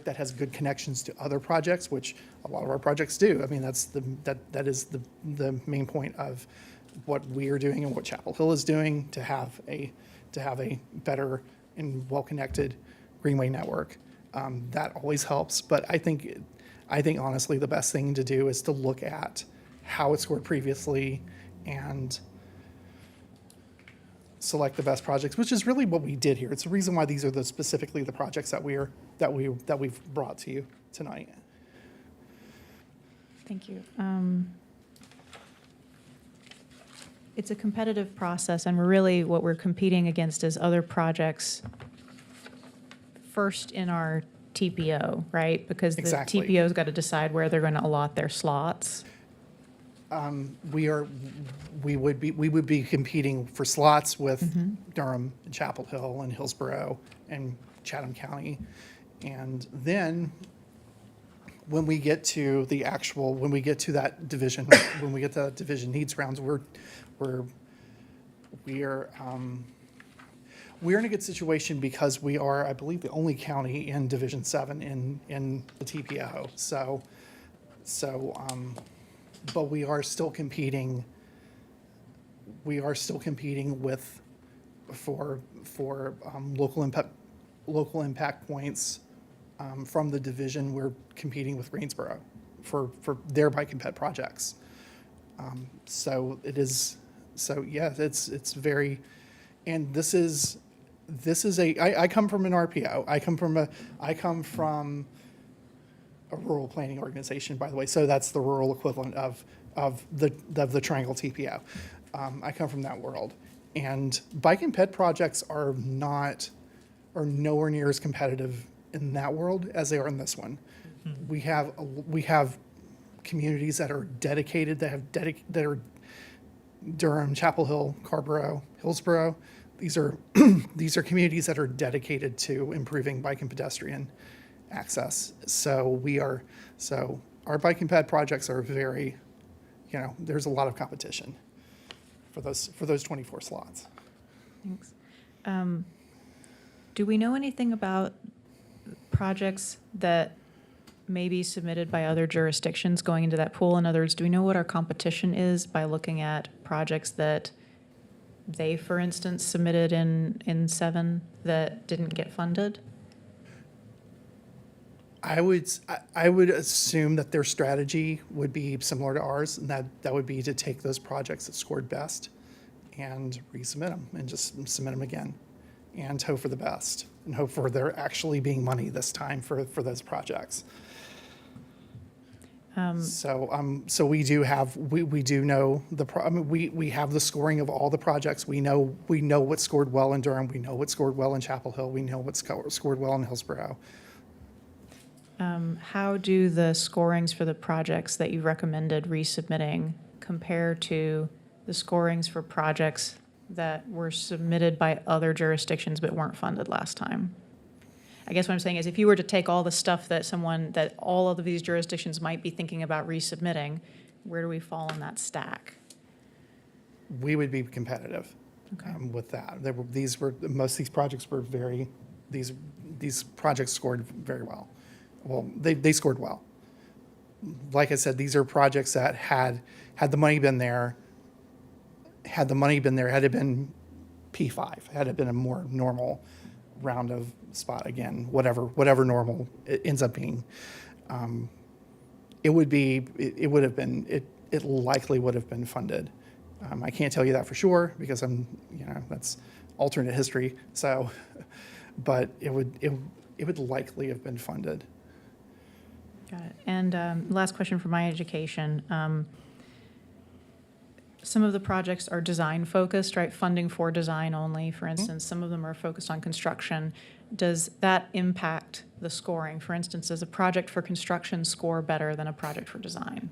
that has good connections to other projects, which a lot of our projects do. I mean, that is the main point of what we are doing and what Chapel Hill is doing to have a better and well-connected greenway network. That always helps, but I think honestly the best thing to do is to look at how it scored previously and select the best projects, which is really what we did here. It's the reason why these are specifically the projects that we've brought to you tonight. Thank you. It's a competitive process, and what we're competing against is other projects first in our TPO, right? Because the Exactly. TPO's got to decide where they're going to allot their slots. We would be competing for slots with Durham and Chapel Hill and Hillsborough and Chatham County. And then when we get to that division, when we get to that division needs rounds, we're in a good situation because we are, I believe, the only county in Division 7 in the TPO. But we are still competing. We are still competing for local impact points from the division. We're competing with Greensboro for their bike and ped projects. So it is. So yeah, it's very, and this is I come from an RPO. I come from a rural planning organization, by the way. So that's the rural equivalent of the Triangle TPO. I come from that world, and bike and ped projects are nowhere near as competitive in that world as they are in this one. We have communities that are dedicated, that are Durham, Chapel Hill, Carrboro, Hillsborough. These are communities that are dedicated to improving bike and pedestrian access. So our bike and ped projects are very, there's a lot of competition for those 24 slots. Thanks. Do we know anything about projects that may be submitted by other jurisdictions going into that pool? In other words, do we know what our competition is by looking at projects that they, for instance, submitted in 7 that didn't get funded? I would assume that their strategy would be similar to ours, and that would be to take those projects that scored best and resubmit them and just submit them again and hope for the best and hope for there actually being money this time for those projects. So we do know we have the scoring of all the projects. We know what scored well in Durham. We know what scored well in Chapel Hill. We know what scored well in Hillsborough. How do the scorings for the projects that you recommended resubmitting compare to the scorings for projects that were submitted by other jurisdictions but weren't funded last time? I guess what I'm saying is if you were to take all the stuff that all of these jurisdictions might be thinking about resubmitting, where do we fall in that stack? We would be competitive with that. Most of these projects were these projects scored very well. Well, they scored well. Like I said, these are projects that had the money been there, had it been P5, had it been a more normal round of spot again, whatever normal it ends up being, it likely would have been funded. I can't tell you that for sure because that's alternate history. So, but it would likely have been funded. Got it. And last question for my education. Some of the projects are design focused, right? Funding for design only, for instance. Some of them are focused on construction. Does that impact the scoring? For instance, does a project for construction score better than a project for design?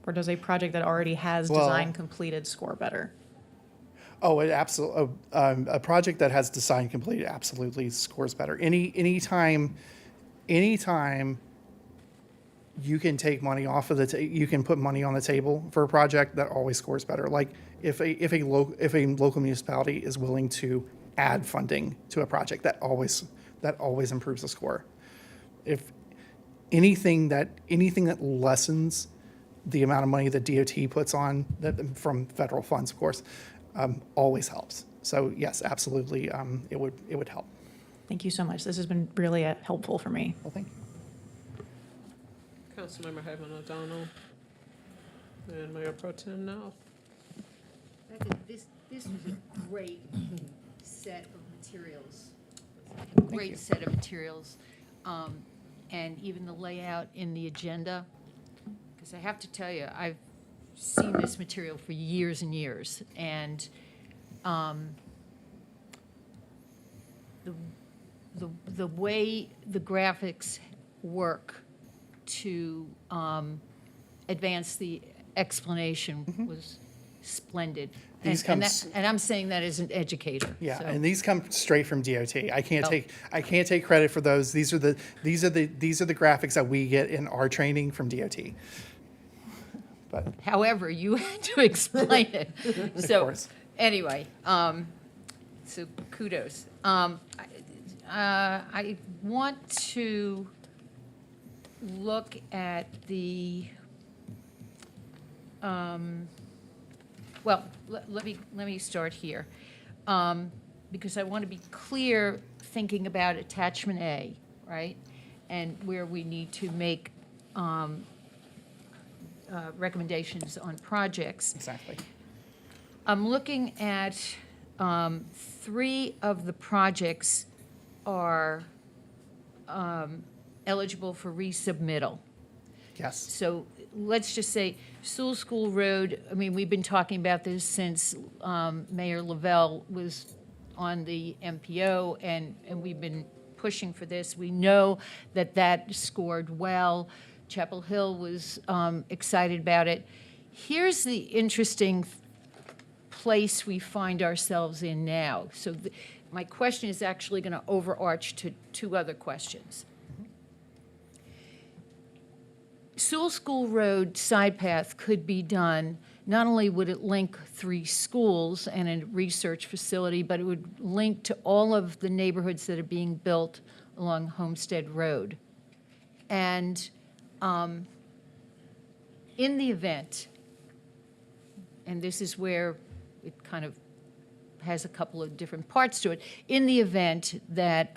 Or does a project that already has design completed score better? Oh, it absolutely, a project that has design complete absolutely scores better. Anytime you can take money off of you can put money on the table for a project, that always scores better. Like if a local municipality is willing to add funding to a project, that always improves the score. If anything that lessens the amount of money that DOT puts on, that from federal funds, of course, always helps. So yes, absolutely, it would help. Thank you so much. This has been really helpful for me. Well, thank you. Councilmember Haven O'Donnell and Mayor Pro Tem Now. This was a great set of materials. you. Set of materials. And even the layout in the agenda, because I have to tell you, I've seen this material for years and years. And the way the graphics work to advance the explanation was splendid. These And come that- and I'm saying that as an educator. Yeah, so. and these come straight from DOT. I can't Oh. take credit for those. These are the graphics that we get in our training from DOT. But However, you had to explain it. So, course. anyway, so kudos. I want to look at the, well, let me start here. Because I want to be clear, thinking about attachment A, right? And where we need to make recommendations on projects. exactly. I'm looking at 3 of the projects are eligible for resubmittal. Yes. So let's just say Sewell School Road, I mean, we've been talking about this since Mayor Lavelle was on the MPO, and we've been pushing for this. We know that scored well. Chapel Hill was excited about it. Here's the interesting place we find ourselves in now. So my question is actually going to overarch to 2 other questions. Sewell School Road side path could be done, not only would it link 3 schools and a research facility, but it would link to all of the neighborhoods that are being built along Homestead Road. And in the event, and this is where it kind of has a couple of different parts to it, in the event that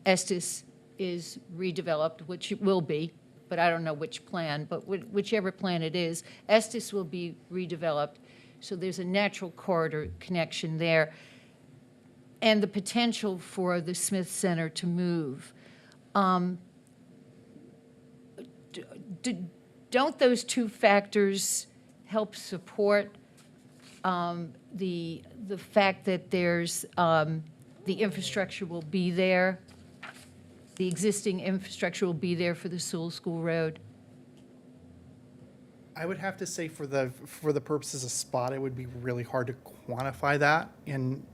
Estes is redeveloped, which it will be, but I don't know which plan, but whichever plan it is, Estes will be redeveloped. So there's a natural corridor connection there. And the potential for the Smith Center to move. Don't those 2 factors help support the fact that there's, the infrastructure will be there? The existing infrastructure will be there for the Sewell School Road? I would have to say for the purposes of spot, it would be really hard to quantify that, and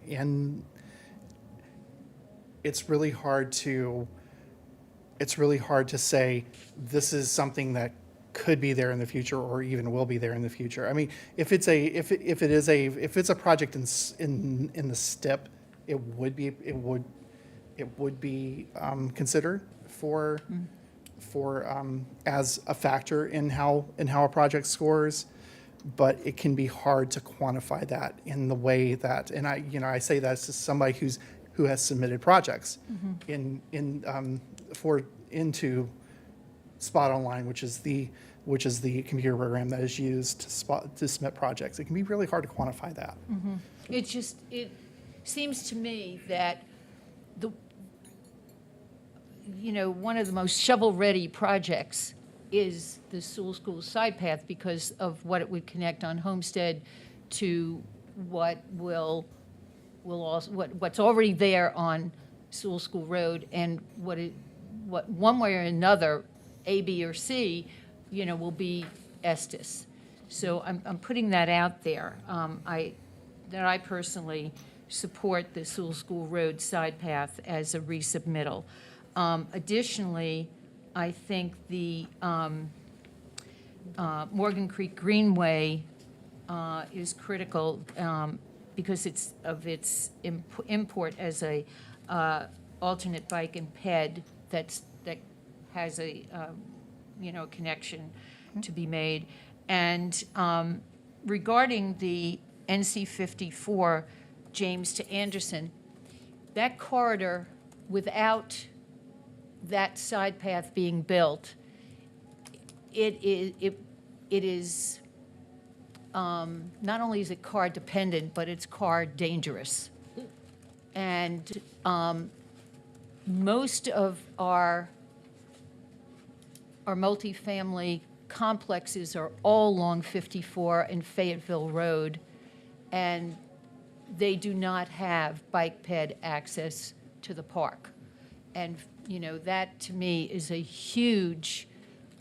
it's really hard to say this is something that could be there in the future or even will be there in the future. I mean, if it's a project in the STIP, it would be considered for as a factor in how a project scores, but it can be hard to quantify that in the way that, and I say that as somebody who has submitted projects into Spot Online, which is the computer program that is used to submit projects. It can be really hard to quantify that. It seems to me that one of the most shovel-ready projects is the Sewell School side path because of what it would connect on Homestead to what what's already there on Sewell School Road, and what one way or another, A, B, or C, will be Estes. So I'm putting that out there. that I personally support the Sewell School Road side path as a resubmittal. Additionally, I think the Morgan Creek Greenway is critical because it's of its import as a alternate bike and ped that has a connection to be made. And regarding the NC 54 James to Anderson, that corridor, without that side path being built, it is not only is it car dependent, but it's car dangerous. And most of our multifamily complexes are all along 54 and Fayetteville Road, and they do not have bike ped access to the park. And, that to me is a huge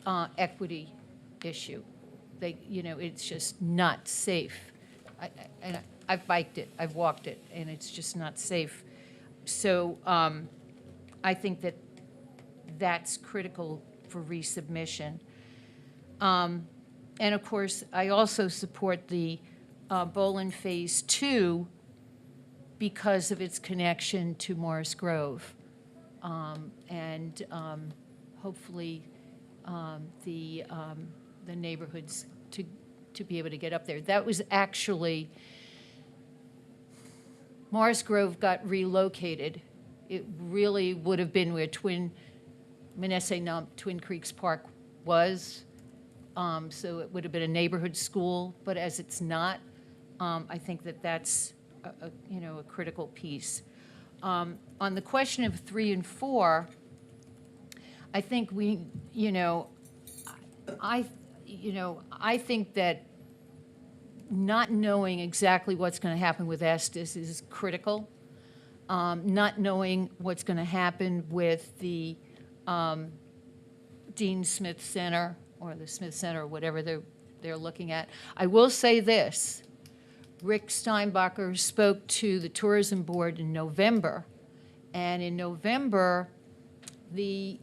equity issue. It's just not safe. And I've biked it, I've walked it, and it's just not safe. So I think that that's critical for resubmission. And of course, I also support the Bolin Phase 2 because of its connection to Morris Grove. And hopefully the neighborhoods to be able to get up there. That was actually, Morris Grove got relocated. It really would have been where Twin Creeks Park was. So it would have been a neighborhood school, but as it's not, I think that that's a critical piece. On the question of 3 and 4, I think I think that not knowing exactly what's going to happen with Estes is critical. Not knowing what's going to happen with the Dean Smith Center or the Smith Center, or whatever they're looking at. I will say this. Rick Steinbacher spoke to the tourism board in November, and in November, the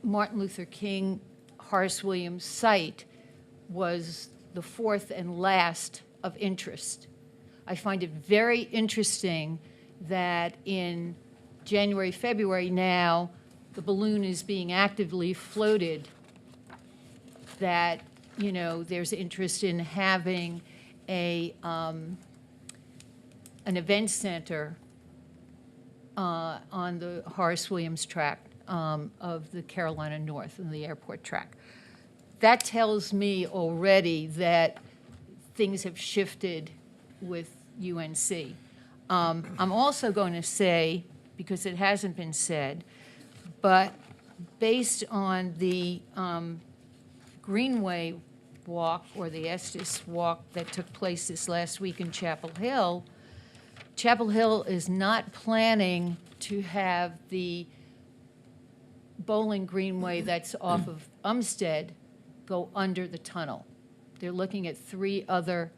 Martin Luther King Horace Williams site was the 4th and last of interest. I find it very interesting that in January, February now, the balloon is being actively floated, that, there's interest in having an event center on the Horace Williams tract of the Carolina North and the airport track. That tells me already that things have shifted with UNC. I'm also going to say, because it hasn't been said, but based on the Greenway walk, or the Estes walk that took place this last week in Chapel Hill is not planning to have the bowling greenway that's off of Umstead go under the tunnel. They're looking at 3 other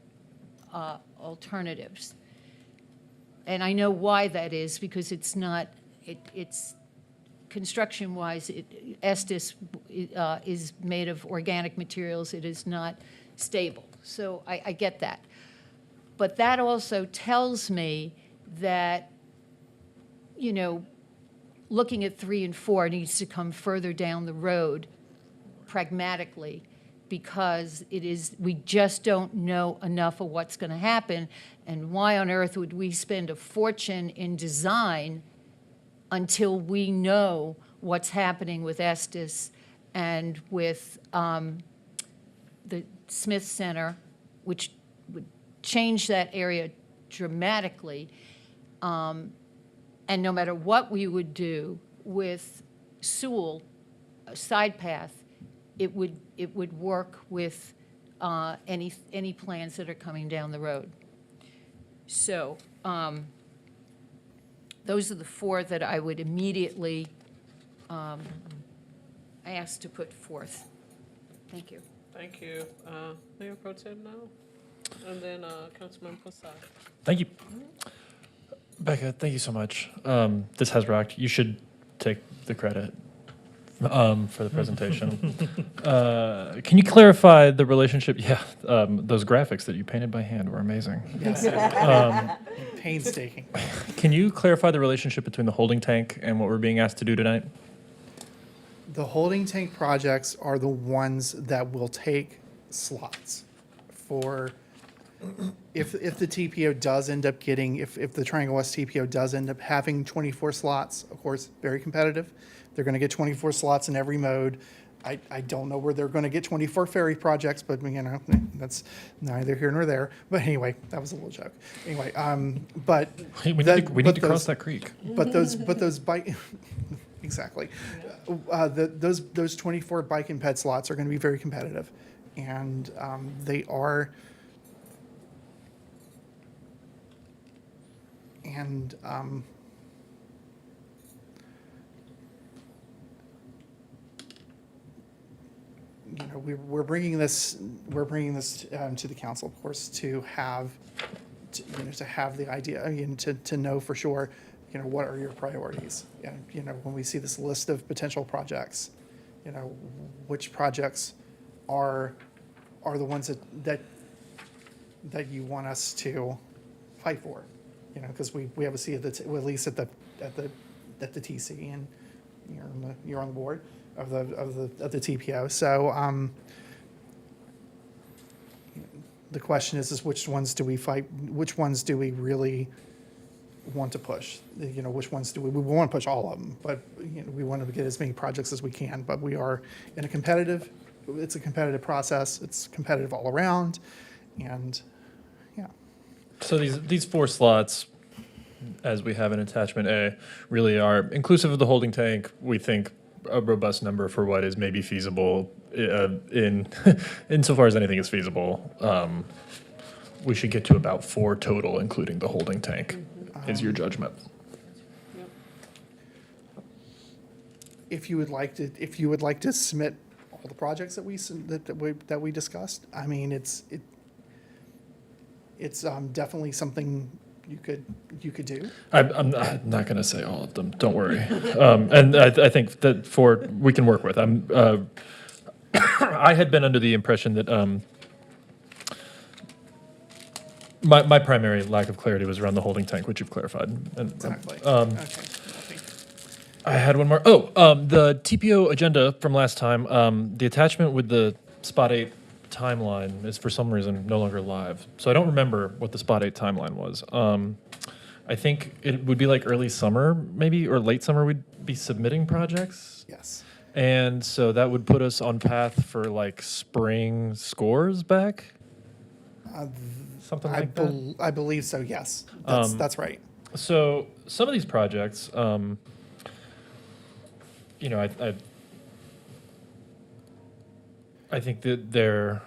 alternatives. And I know why that is, because it's not, it's construction-wise, Estes is made of organic materials. It is not stable. So I get that. But that also tells me that, looking at 3 and 4 needs to come further down the road pragmatically, because we just don't know enough of what's going to happen. And why on earth would we spend a fortune in design until we know what's happening with Estes and with the Smith Center, which would change that area dramatically. And no matter what we would do with Sewell, a side path, it would work with any plans that are coming down the road. So those are the 4 that I would immediately ask to put forth. Thank you. Thank you. Mayor Pro Tem, no? And then Councilman Posada. Thank you. Becca, thank you so much. This has rocked. You should take the credit for the presentation. Can you clarify the relationship? Yeah, those graphics that you painted by hand were amazing. Yes. Painstaking. Can you clarify the relationship between the holding tank and what we're being asked to do tonight? The holding tank projects are the ones that will take slots for, if the TPO does end up getting, if the Triangle West TPO does end up having 24 slots, of course, very competitive. They're going to get 24 slots in every mode. I don't know where they're going to get 24 ferry projects, but that's neither here nor there. But anyway, that was a little joke. Anyway, but We need to cross that creek. But those bike, exactly. Those 24 bike and ped slots are going to be very competitive, and they are. And we're bringing this to the council, of course, to have the idea, to know for sure, what are your priorities? And, when we see this list of potential projects, which projects are the ones that you want us to fight for, because we have a seat at least at the TC, and you're on the board of the TPO. So the question is which ones do we fight? Which ones do we really want to push? Which ones do we want to push? All of them, but we want to get as many projects as we can. But we are in it's a competitive process. It's competitive all around, and yeah. So these 4 slots, as we have in attachment A, really are inclusive of the holding tank. We think a robust number for what is maybe feasible insofar as anything is feasible. We should get to about 4 total, including the holding tank. Is your judgment? If you would like to submit all the projects that we discussed, I mean, it's definitely something you could do. I'm not going to say all of them. Don't worry. And I think that we can work with. I had been under the impression that my primary lack of clarity was around the holding tank, which you've clarified. And, Exactly. I had one more. The TPO agenda from last time. The attachment with the Spot 8 timeline is for some reason no longer live. So I don't remember what the Spot 8 timeline was. I think it would be like early summer, maybe, or late summer we'd be submitting projects. Yes. And so that would put us on path for like spring scores back? Something like that? I believe so, yes. That's right. So some of these projects, I think that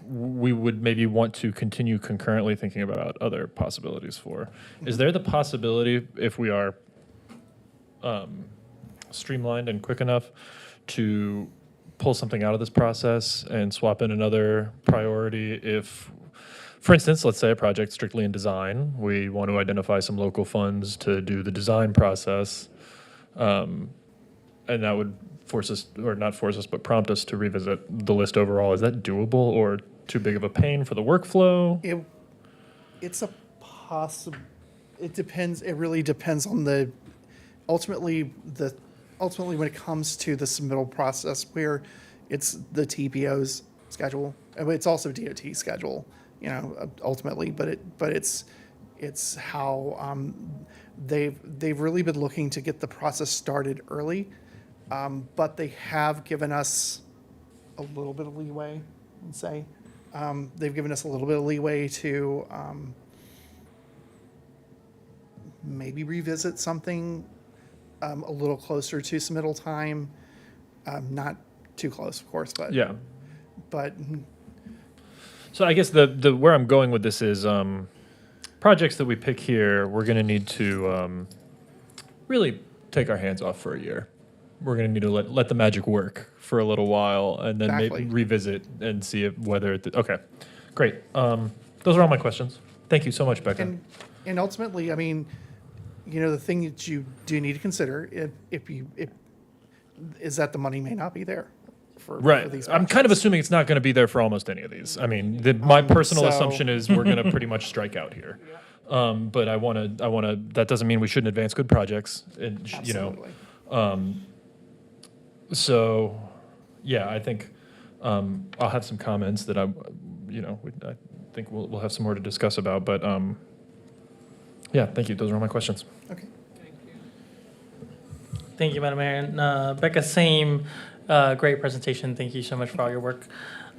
we would maybe want to continue concurrently thinking about other possibilities for. Is there the possibility, if we are streamlined and quick enough, to pull something out of this process and swap in another priority if, for instance, let's say a project strictly in design, we want to identify some local funds to do the design process, and that would force us, or not force us, but prompt us to revisit the list overall. Is that doable or too big of a pain for the workflow? It's a possible. It depends. It really depends on ultimately when it comes to the submittal process, where it's the TPO's schedule. I mean, it's also DOT schedule, ultimately, but it's how they've really been looking to get the process started early, but they have given us a little bit of leeway. They've given us a little bit of leeway to maybe revisit something a little closer to submittal time, not too close, of course, but Yeah. But So I guess the where I'm going with this is projects that we pick here, we're going to need to really take our hands off for a year. We're going to need to let the magic work for a little while, and then Exactly. maybe revisit and see whether okay, great. Those are all my questions. Thank you so much, Becca. And ultimately, I mean, the thing that you do need to consider is that the money may not be there for these I'm kind of projects. assuming it's not going to be there for almost any of these. I mean, my personal so- assumption is we're going to pretty much strike out here. But I want to. That doesn't mean we shouldn't advance good projects. And Absolutely. So, yeah, I think I'll have some comments that I think we'll have some more to discuss about. But yeah, thank you. Those are all my questions. Okay. Thank you, Madam Mayor. And Becca, same great presentation. Thank you so much for all your work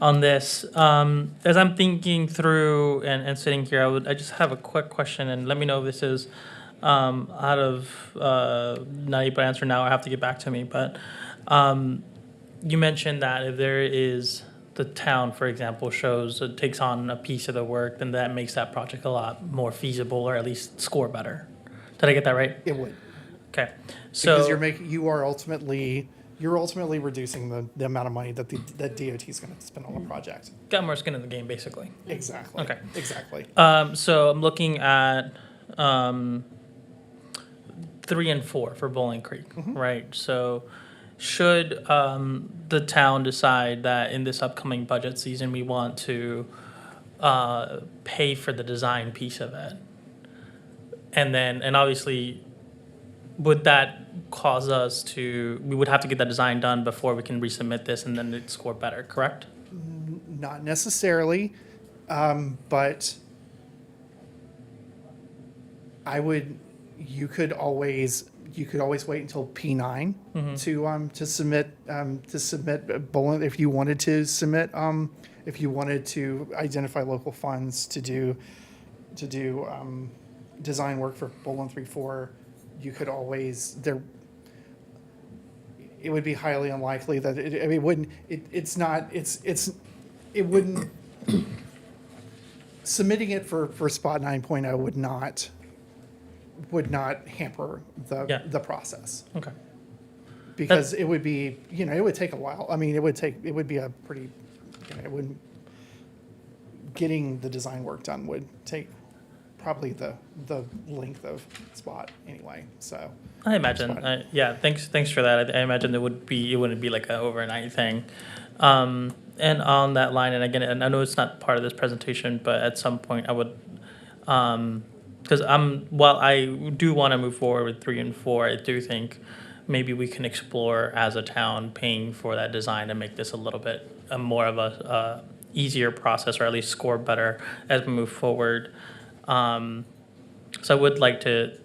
on this. As I'm thinking through and sitting here, I just have a quick question, and let me know if this is out of not able to answer now or have to get back to me. But you mentioned that if there is the town, for example, takes on a piece of the work, then that makes that project a lot more feasible, or at least score better. Did I get that right? It would. Okay. So Because you're ultimately reducing the amount of money that DOT is going to spend on the project. got more skin in the game, basically. Exactly. Okay. Exactly. So I'm looking at 3 and 4 for Bowling Creek, right? So should the town decide that in this upcoming budget season we want to pay for the design piece of it, and obviously, would that cause us we would have to get that design done before we can resubmit this and then it'd score better, correct? Not necessarily, but you could always wait until P9 to submit Bowling if you wanted to submit if you wanted to identify local funds to do design work for Bowling 3-4. You could always it would be highly unlikely that it wouldn't submitting it for spot 9.0 would not hamper the process, Okay. because it would be, it would take a while. I mean, it would be a pretty, getting the design work done would take probably the length of spot anyway, so. I imagine, thanks for that. I imagine it wouldn't be like an overnight thing. And on that line, and again, and I know it's not part of this presentation, but at some point I would, because while I do want to move forward with 3 and 4, I do think maybe we can explore as a town paying for that design to make this a little bit more of a easier process, or at least score better as we move forward. So I would like to,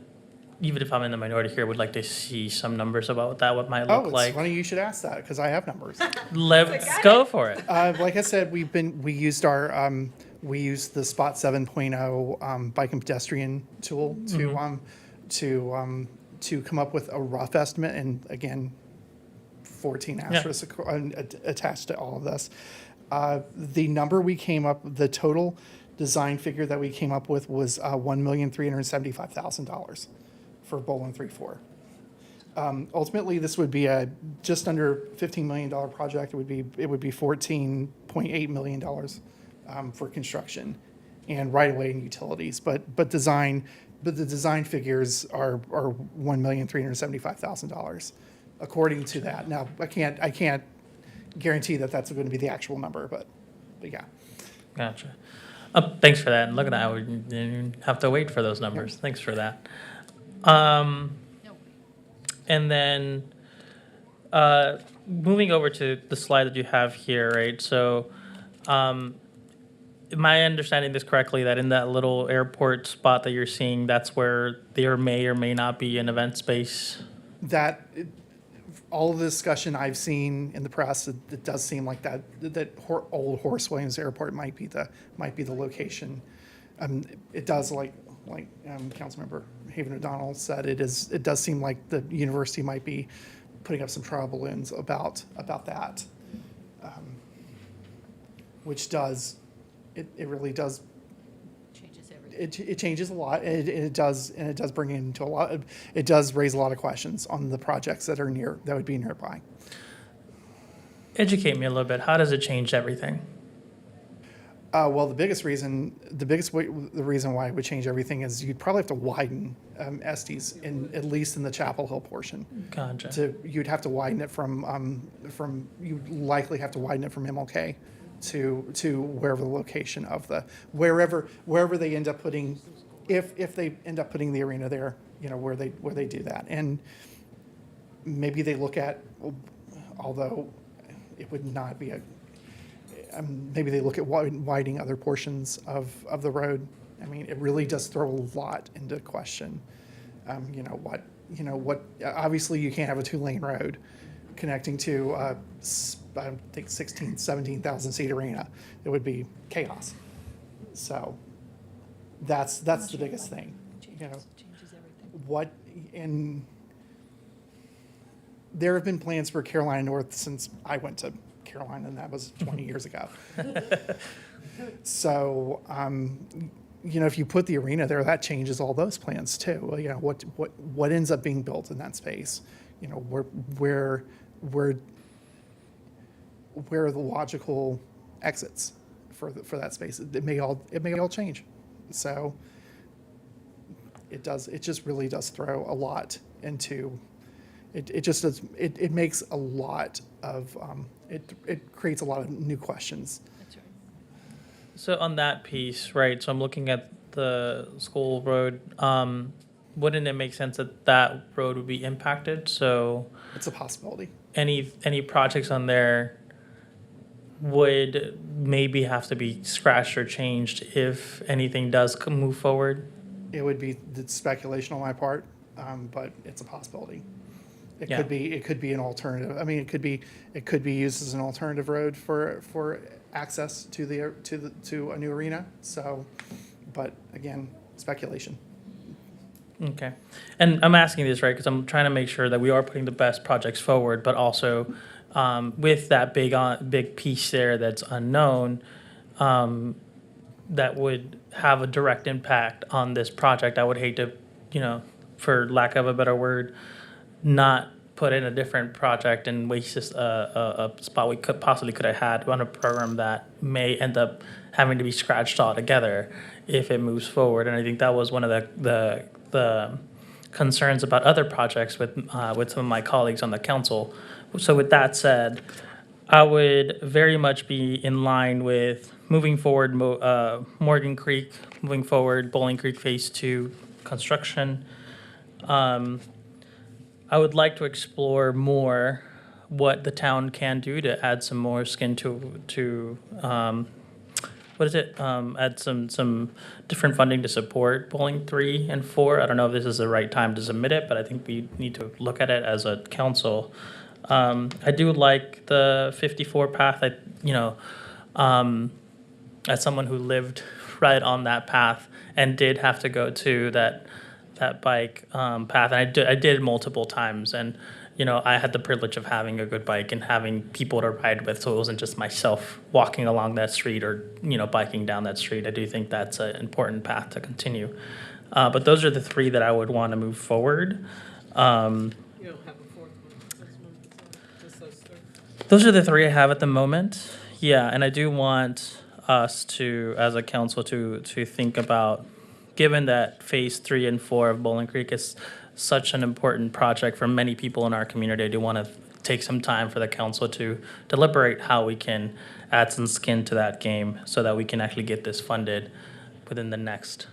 even if I'm in the minority here, would like to see some numbers about what might look It's like. funny you should ask that, because I have numbers. Let's go for it. Like I said, we used the Spot 7.0 bike and pedestrian tool to come up with a rough estimate, and again, 14 asterisks attached to all of this. The number we came up, the total design figure that we came up with was $1,375,000 for Bowling 3-4. Ultimately, this would be a just under $15 million project. It would be $14.8 million for construction and right-of-way and utilities. But the design figures are $1,375,000 according to that. Now, I can't guarantee that that's going to be the actual number, but yeah. Gotcha. Thanks for that. And look at that. We didn't have to wait for those numbers. Thanks for that. And then moving over to the slide that you have here, right? So am I understanding this correctly, that in that little airport spot that you're seeing, that's where there may or may not be an event space? All of the discussion I've seen in the press, it does seem like that old Horace Williams Airport might be the location. It does, like Councilmember Haven O'Donnell said, it does seem like the university might be putting up some trial balloons about that, which does it really does. It changes a lot. It does bring into a lot. It does raise a lot of questions on the projects that would be nearby. Educate me a little bit. How does it change everything? Well, the reason why it would change everything is you'd probably have to widen Estes at least in the Chapel Hill portion. Gotcha. You'd have to widen it you'd likely have to widen it from MLK to wherever the location of wherever they end up putting, if they end up putting the arena there, where they do that. And maybe they look at, although it would not be maybe they look at widening other portions of the road. I mean, it really does throw a lot into question. Obviously you can't have a 2-lane road connecting to, I think 17,000 seat arena. It would be chaos. So that's the biggest thing, and there have been plans for Carolina North since I went to Carolina, and that was 20 years ago. So, if you put the arena there, that changes all those plans too. What ends up being built in that space? Where are the logical exits for that space? It may all change. So it just really does throw a lot into. It just does. It makes a lot of. It creates a lot of new questions. So on that piece, right, so I'm looking at the school road, wouldn't it make sense that that road would be impacted? So It's a possibility. any projects on there would maybe have to be scratched or changed if anything does move forward? It would be speculation on my part, but it's a possibility. It Yeah. could be an alternative. I mean, it could be used as an alternative road for access to a new arena. So, but again, speculation. Okay. And I'm asking this, right, because I'm trying to make sure that we are putting the best projects forward, but also with that big piece there that's unknown, that would have a direct impact on this project. I would hate to, for lack of a better word, not put in a different project and waste just a spot we could have had on a program that may end up having to be scratched altogether if it moves forward. And I think that was one of the concerns about other projects with some of my colleagues on the council. So with that said, I would very much be in line with moving forward Morgan Creek, moving forward Bowling Creek Phase 2 construction. I would like to explore more what the town can do to add some more skin to add some different funding to support Bowling 3 and 4. I don't know if this is the right time to submit it, but I think we need to look at it as a council. I do like the 54 path. As someone who lived right on that path and did have to go to that bike path, and I did multiple times, and I had the privilege of having a good bike and having people to ride with, so it wasn't just myself walking along that street or biking down that street. I do think that's an important path to continue, but those are the three that I would want to move forward. You don't have a fourth one, just those three? Those are the three I have at the moment. Yeah, and I do want us to, as a council, to think about, given that Phase 3 and 4 of Bowling Creek is such an important project for many people in our community, I do want to take some time for the council to deliberate how we can add some skin to that game so that we can actually get this funded within the next,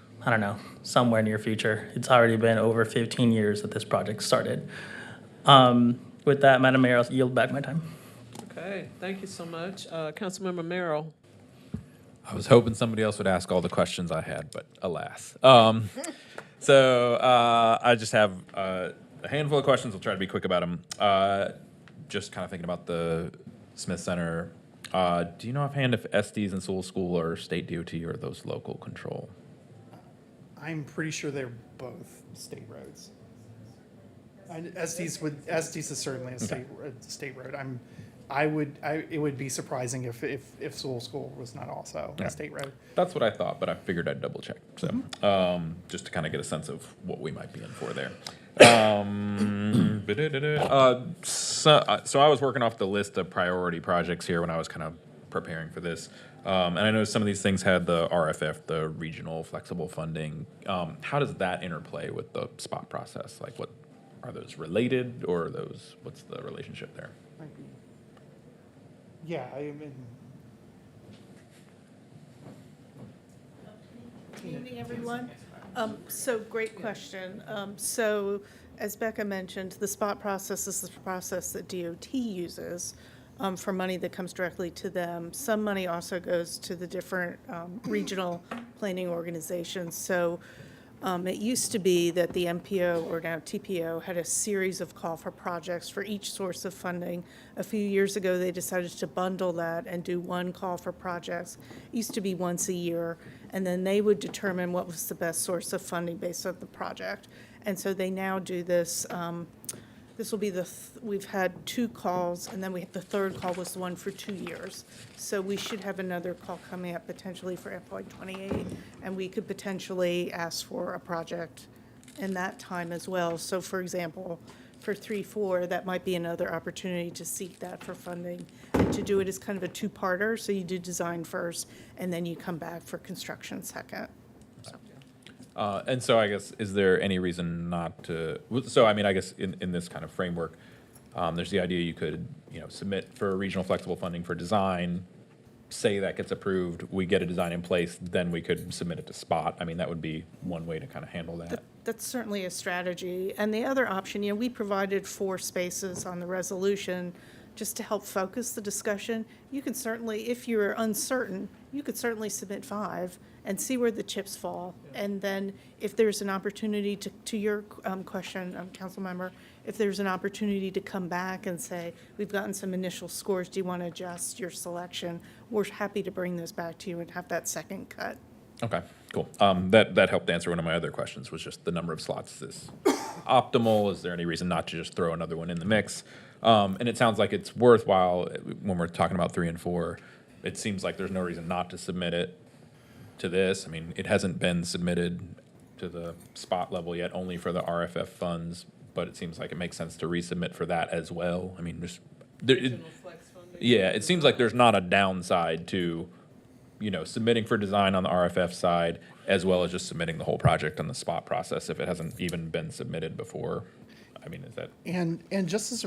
somewhere near future. It's already been over 15 years that this project started. With that, Madam Mayor, I'll yield back my time. Okay, thank you so much. Councilmember Merrill. I was hoping somebody else would ask all the questions I had, but alas. So I just have a handful of questions. I'll try to be quick about them. Just kind of thinking about the Smith Center. Do you know offhand if Estes and Sewell School are state DOT or are those local control? I'm pretty sure they're both state roads. Estes is certainly a state road. It would be surprising if Sewell School was not also a state road. That's what I thought, but I figured I'd double check. So just to kind of get a sense of what we might be in for there. So I was working off the list of priority projects here when I was kind of preparing for this. And I know some of these things had the RFF, the regional flexible funding. How does that interplay with the spot process? Like, what are those related, or are those? What's the relationship there? Yeah, I mean. Good evening, everyone. So great question. So as Becca mentioned, the spot process is the process that DOT uses for money that comes directly to them. Some money also goes to the different regional planning organizations. So it used to be that the MPO, or now TPO, had a series of call for projects for each source of funding. A few years ago, they decided to bundle that and do one call for projects. It used to be once a year, and then they would determine what was the best source of funding based on the project. And so they now do this. This will be we've had 2 calls, and then the third call was the one for 2 years. So we should have another call coming up potentially for FY28, and we could potentially ask for a project in that time as well. So for example, for 3-4, that might be another opportunity to seek that for funding, and to do it as kind of a 2-parter. So you do design first, and then you come back for construction second. And so I guess, is there any reason not to, so I mean, I guess in this kind of framework, there's the idea you could, submit for regional flexible funding for design, say that gets approved, we get a design in place, then we could submit it to spot. I mean, that would be one way to kind of handle that. That's certainly a strategy. And the other option, we provided 4 spaces on the resolution just to help focus the discussion. You can certainly, if you're uncertain, you could certainly submit 5 and see where the chips fall. And then if there's an opportunity to your question, council member, if there's an opportunity to come back and say, we've gotten some initial scores, do you want to adjust your selection? We're happy to bring those back to you and have that second cut. Okay, cool. That helped answer one of my other questions, was just the number of slots is optimal. Is there any reason not to just throw another one in the mix? And it sounds like it's worthwhile when we're talking about 3 and 4. It seems like there's no reason not to submit it to this. I mean, it hasn't been submitted to the spot level yet, only for the RFF funds, but it seems like it makes sense to resubmit for that as well. I mean, it seems like there's not a downside to, submitting for design on the RFF side, as well as just submitting the whole project on the spot process if it hasn't even been submitted before. I mean, is that? And just as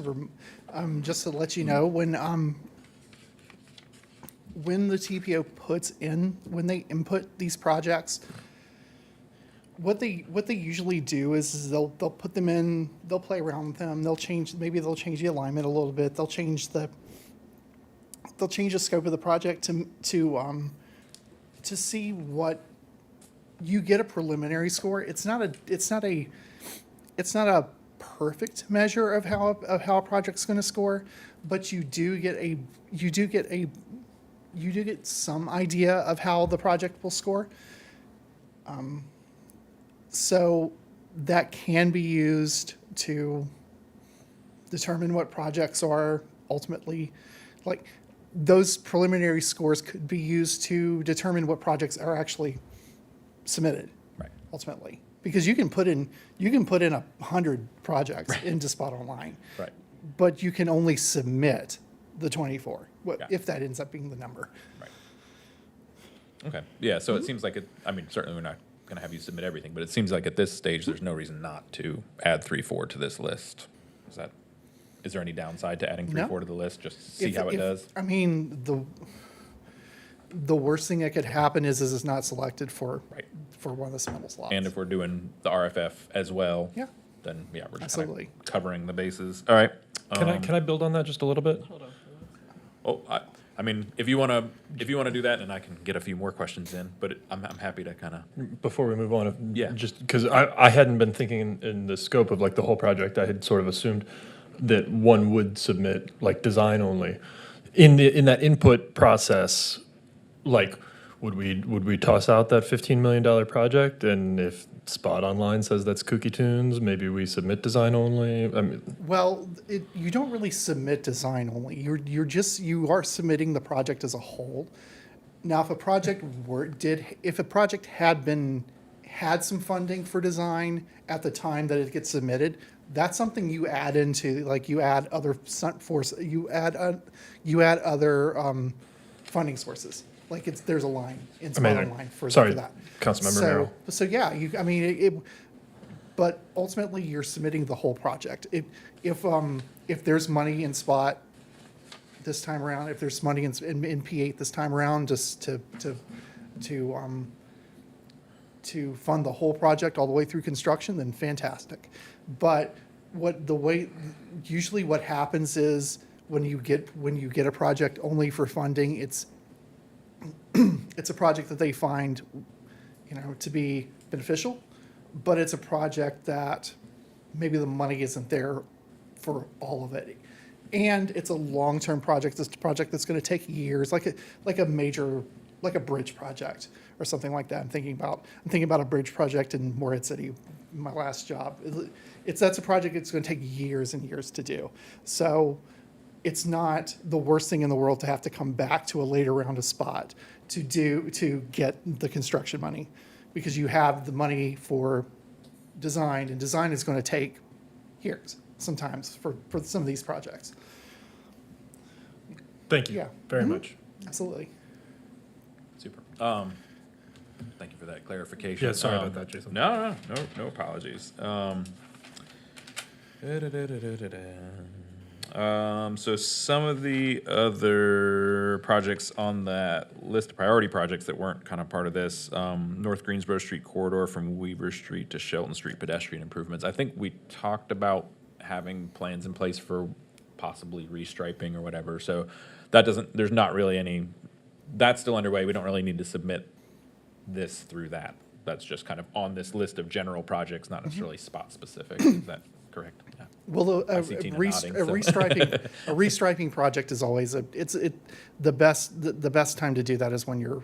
just to let you know, when the TPO when they input these projects, what they usually do is they'll put them in, they'll play around with them, they'll change the alignment a little bit, they'll change the scope of the project to see what you get. A preliminary score. It's not a perfect measure of how a project's going to score, but you do get some idea of how the project will score. So that can be used to determine what projects are ultimately, like, those preliminary scores could be used to determine what projects are actually submitted. Right. Ultimately, because you can put in 100 projects into Spot Online, Right. but you can only submit the 24, Yeah. if that ends up being the number. Right. Okay. Yeah. So it seems like certainly we're not going to have you submit everything, but it seems like at this stage there's no reason not to add 3-4 to this list. Is there any downside to adding 3-4 to the list? Just see how it does. I mean, the worst thing that could happen is it's not selected for one of the submittal slots. And if we're doing the RFF as well, Yeah. then we're just kind Absolutely. of covering the bases. All right. Can I build on that just a little bit? I mean, if you want to do that, and I can get a few more questions in, but I'm happy to kind of. Before we move on, Yeah. just because I hadn't been thinking in the scope of like the whole project, I had sort of assumed that one would submit like design only. In that input process, like would we toss out that $15 million project, and if Spot Online says that's Kooky Tunes, maybe we submit design only? I mean, Well, you don't really submit design only. You are submitting the project as a whole. Now, if a project had some funding for design at the time that it gets submitted, that's something you add into, like you add other other funding sources. Like there's a line in spot Amazing. line for Sorry, that. Councilmember So, Merrill. so yeah, but ultimately you're submitting the whole project. If there's money in spot this time around, if there's money in P8 this time around, just to fund the whole project all the way through construction, then fantastic. But usually what happens is when you get a project only for funding, it's a project that they find, to be beneficial, but it's a project that maybe the money isn't there for all of it. And it's a long-term project. It's a project that's going to take years, like a major, like a bridge project or something like that. I'm thinking about a bridge project in Morehead City, my last job. That's a project that's going to take years and years to do. So it's not the worst thing in the world to have to come back to a later round of spot to get the construction money, because you have the money for design, and design is going to take years sometimes for some of these projects. Thank you Yeah. very much. Absolutely. Super. Thank you for that clarification. Yeah, sorry about that, Jason. No apologies. So some of the other projects on that list of priority projects that weren't kind of part of this, North Greensboro Street corridor from Weaver Street to Shelton Street pedestrian improvements. I think we talked about having plans in place for possibly restriping or whatever. So there's not really any, that's still underway. We don't really need to submit this through that. That's just kind of on this list of general projects, not necessarily spot specific. Is that correct? Yeah. Well, a I see Tina nodding, so. restriping project is always the best time to do that is when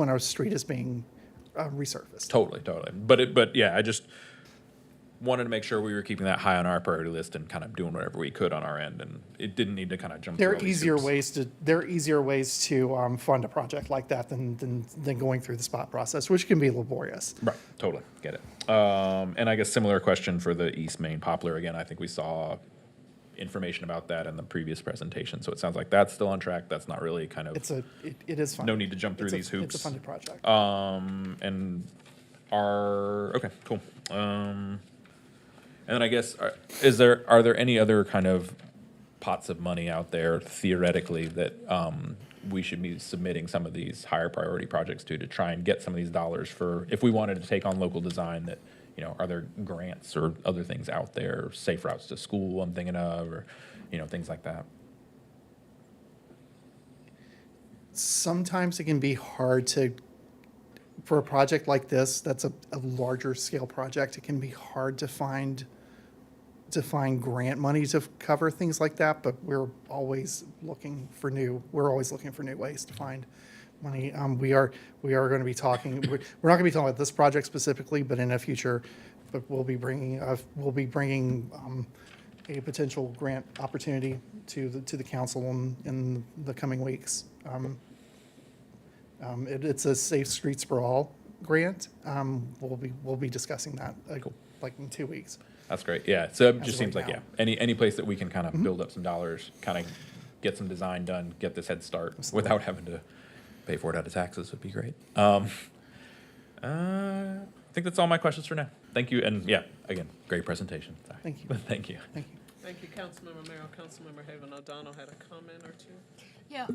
a street is being resurfaced. Totally. But yeah, I just wanted to make sure we were keeping that high on our priority list and kind of doing whatever we could on our end, and it didn't need to kind of jump. There through are all these easier hoops. ways to fund a project like that than going through the spot process, which can be laborious. Right, totally, get it. And I guess similar question for the East Main Poplar. Again, I think we saw information about that in the previous presentation, so it sounds like that's still on track. That's not really kind of. It is fun. No need to jump through these hoops. It's a funded project. Okay, cool. And then I guess, are there any other kind of pots of money out there theoretically that we should be submitting some of these higher priority projects to try and get some of these dollars for, if we wanted to take on local design, that, are there grants or other things out there, safe routes to school I'm thinking of, or, things like that? Sometimes it can be hard for a project like this, that's a larger scale project, it can be hard to find grant money to cover things like that, but we're always looking for new ways to find money. We are going to be talking, we're not going to be talking about this project specifically, but in the future, but we'll be bringing a potential grant opportunity to the council in the coming weeks. It's a Safe Streets for All grant. We'll be discussing that like in 2 weeks. That's great. Yeah. So it As just of seems right like, now. any place that we can kind of build up some dollars, kind of get some design done, get this head start without having to pay for it out of taxes would be great. I think that's all my questions for now. Thank you. And yeah, again, great presentation. Sorry. Thank you. Thank you. Thank you. Thank you, Councilmember Merrill. Councilmember Haven O'Donnell had a comment or two. Yeah,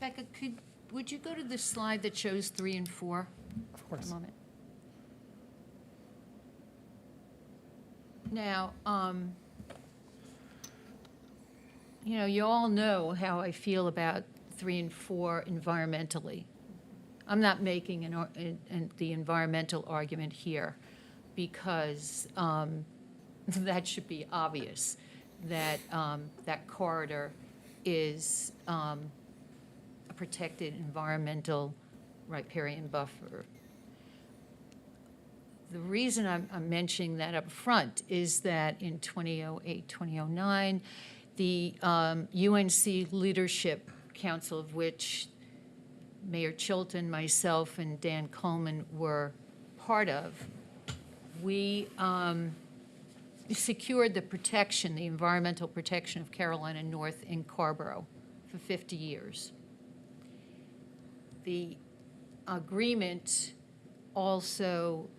Becca, would you go to the slide that shows 3 and 4? Of course. A moment. Now, you all know how I feel about 3 and 4 environmentally. I'm not making the environmental argument here because that should be obvious, that that corridor is a protected environmental riparian buffer. The reason I'm mentioning that up front is that in 2008, 2009, the UNC Leadership Council, of which Mayor Chilton, myself, and Dan Coleman were part of, we secured the protection, the environmental protection of Carolina North in Carrboro for 50 years. The agreement also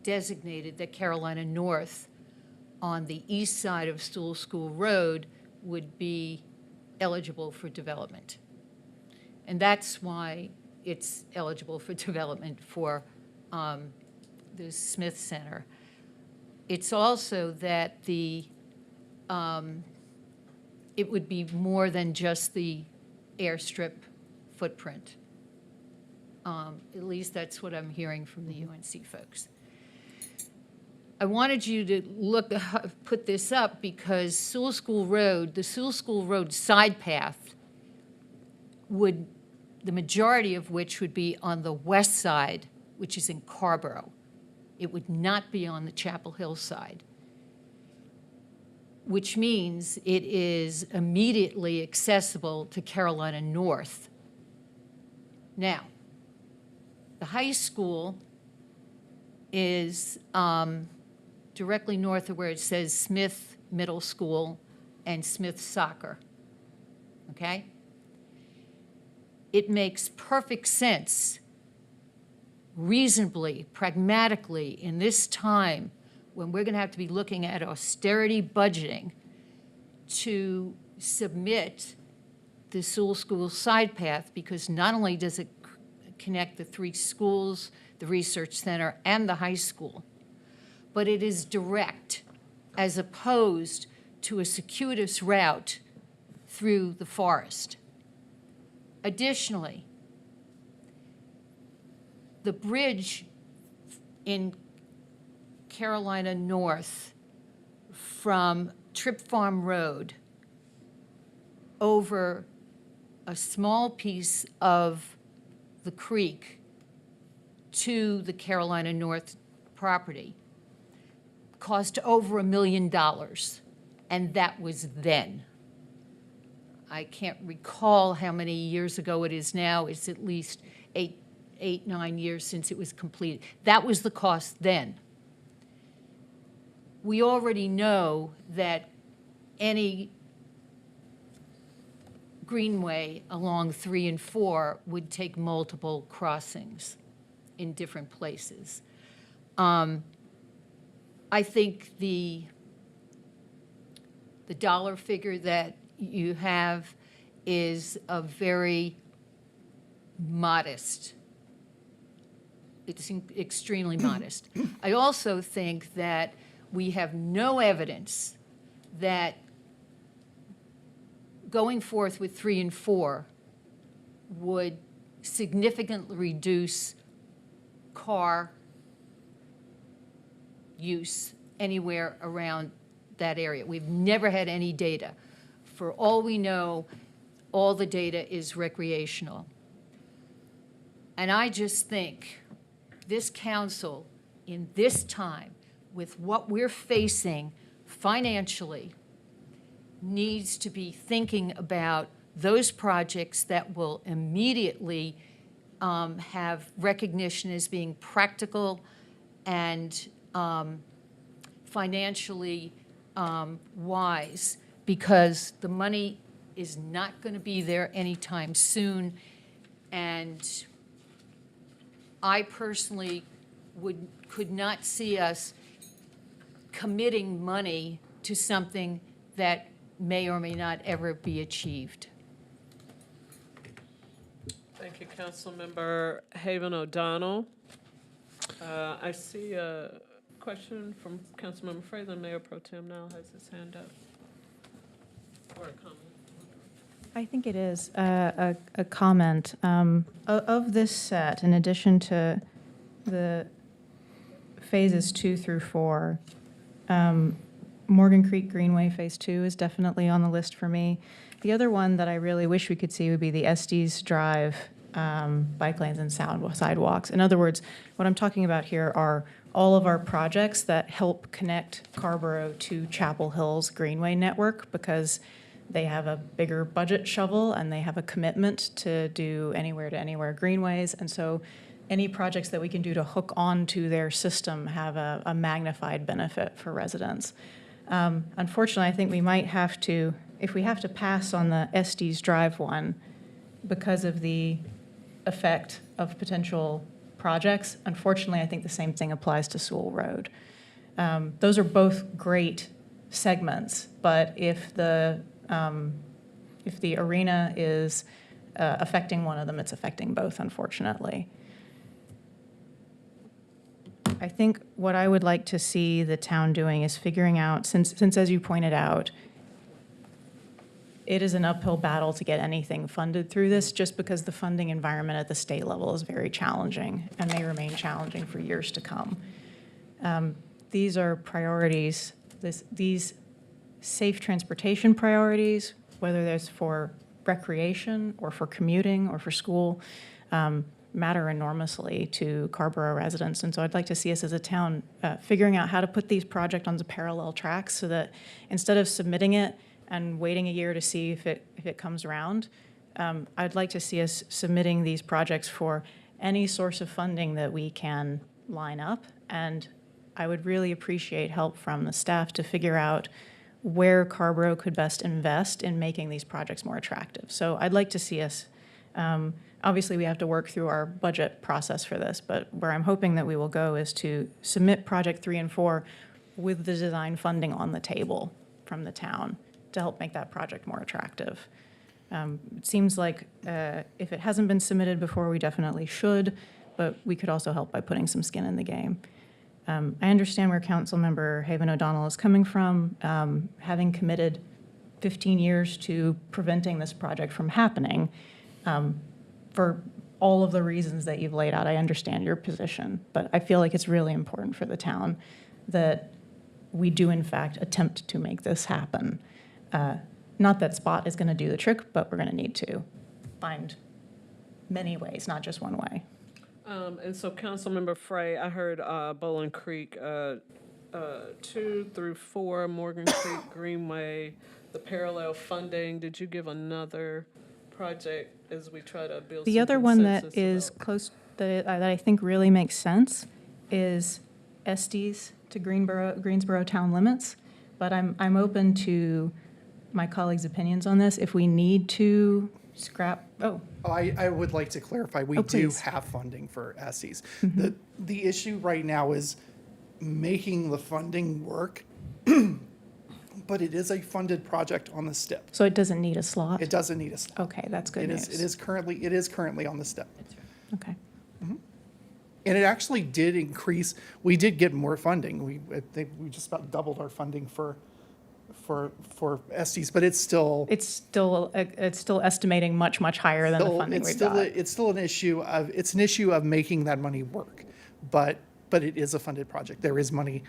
designated that Carolina North on the east side of Stool School Road would be eligible for development. And that's why it's eligible for development for the Smith Center. It's also that the it would be more than just the airstrip footprint. At least that's what I'm hearing from the UNC folks. I wanted you to put this up because Sewell School Road, the Sewell School Road side path would, the majority of which would be on the west side, which is in Carrboro. It would not be on the Chapel Hill side, which means it is immediately accessible to Carolina North. Now, the high school is directly north of where it says Smith Middle School and Smith Soccer, okay? It makes perfect sense, reasonably, pragmatically, in this time when we're going to have to be looking at austerity budgeting, to submit the Sewell School side path, because not only does it connect the 3 schools, the research center, and the high school, but it is direct as opposed to a circuitous route through the forest. Additionally, the bridge in Carolina North from Tripp Farm Road over a small piece of the creek to the Carolina North property cost over $1 million, and that was then. I can't recall how many years ago it is now. It's at least 9 years since it was completed. That was the cost then. We already know that any greenway along 3 and 4 would take multiple crossings in different places. I think the dollar figure that you have is a very modest. It's extremely modest. I also think that we have no evidence that going forth with 3 and 4 would significantly reduce car use anywhere around that area. We've never had any data. For all we know, all the data is recreational. And I just think this council, in this time, with what we're facing financially, needs to be thinking about those projects that will immediately have recognition as being practical and financially wise, because the money is not going to be there anytime soon. And I personally could not see us committing money to something that may or may not ever be achieved. Thank you, Councilmember Haven O'Donnell. I see a question from Councilmember Fraser. Mayor Pro Tem now has his hand up. Or a comment. I think it is a comment. Of this set, in addition to the phases 2 through 4, Morgan Creek Greenway Phase 2 is definitely on the list for me. The other one that I really wish we could see would be the Estes Drive bike lanes and sidewalks. In other words, what I'm talking about here are all of our projects that help connect Carrboro to Chapel Hill's Greenway network, because they have a bigger budget shovel and they have a commitment to do anywhere to anywhere greenways. And so any projects that we can do to hook onto their system have a magnified benefit for residents. Unfortunately, I think we might have to, if we have to pass on the Estes Drive one because of the effect of potential projects, unfortunately, I think the same thing applies to Sewell Road. Those are both great segments, but if the arena is affecting one of them, it's affecting both, unfortunately. I think what I would like to see the town doing is figuring out, since as you pointed out, it is an uphill battle to get anything funded through this, just because the funding environment at the state level is very challenging and may remain challenging for years to come. These are priorities, these safe transportation priorities, whether that's for recreation or for commuting or for school, matter enormously to Carrboro residents. And so I'd like to see us as a town figuring out how to put these projects onto parallel tracks so that instead of submitting it and waiting a year to see if it comes around, I'd like to see us submitting these projects for any source of funding that we can line up. And I would really appreciate help from the staff to figure out where Carrboro could best invest in making these projects more attractive. So I'd like to see us, obviously we have to work through our budget process for this, but where I'm hoping that we will go is to submit project 3 and 4 with the design funding on the table from the town to help make that project more attractive. It seems like if it hasn't been submitted before, we definitely should, but we could also help by putting some skin in the game. I understand where Councilmember Haven O'Donnell is coming from, having committed 15 years to preventing this project from happening. For all of the reasons that you've laid out, I understand your position, but I feel like it's really important for the town that we do in fact attempt to make this happen. Not that SPOT is going to do the trick, but we're going to need to find many ways, not just one way. And so, Councilmember Frey, I heard Bowling Creek 2 through 4, Morgan Creek Greenway, the parallel funding. Did you give another project as we try to build The some other one that consensus is about- close, that I think really makes sense is Estes to Greensboro town limits. But I'm open to my colleagues' opinions on this. If we need to scrap, I would like to clarify, we Oh, do please. have funding for SEs. The issue right now is making the funding work, but it is a funded project on the STIP. so it doesn't need a slot? It doesn't need a slot. Okay, that's good It news. is currently on the STIP. Okay. And it actually did increase, we did get more funding. I think we just about doubled our funding for SEs, but it's still. It's still estimating much higher than the funding we've got. It's still an issue of making that money work, but it is a funded project. There is money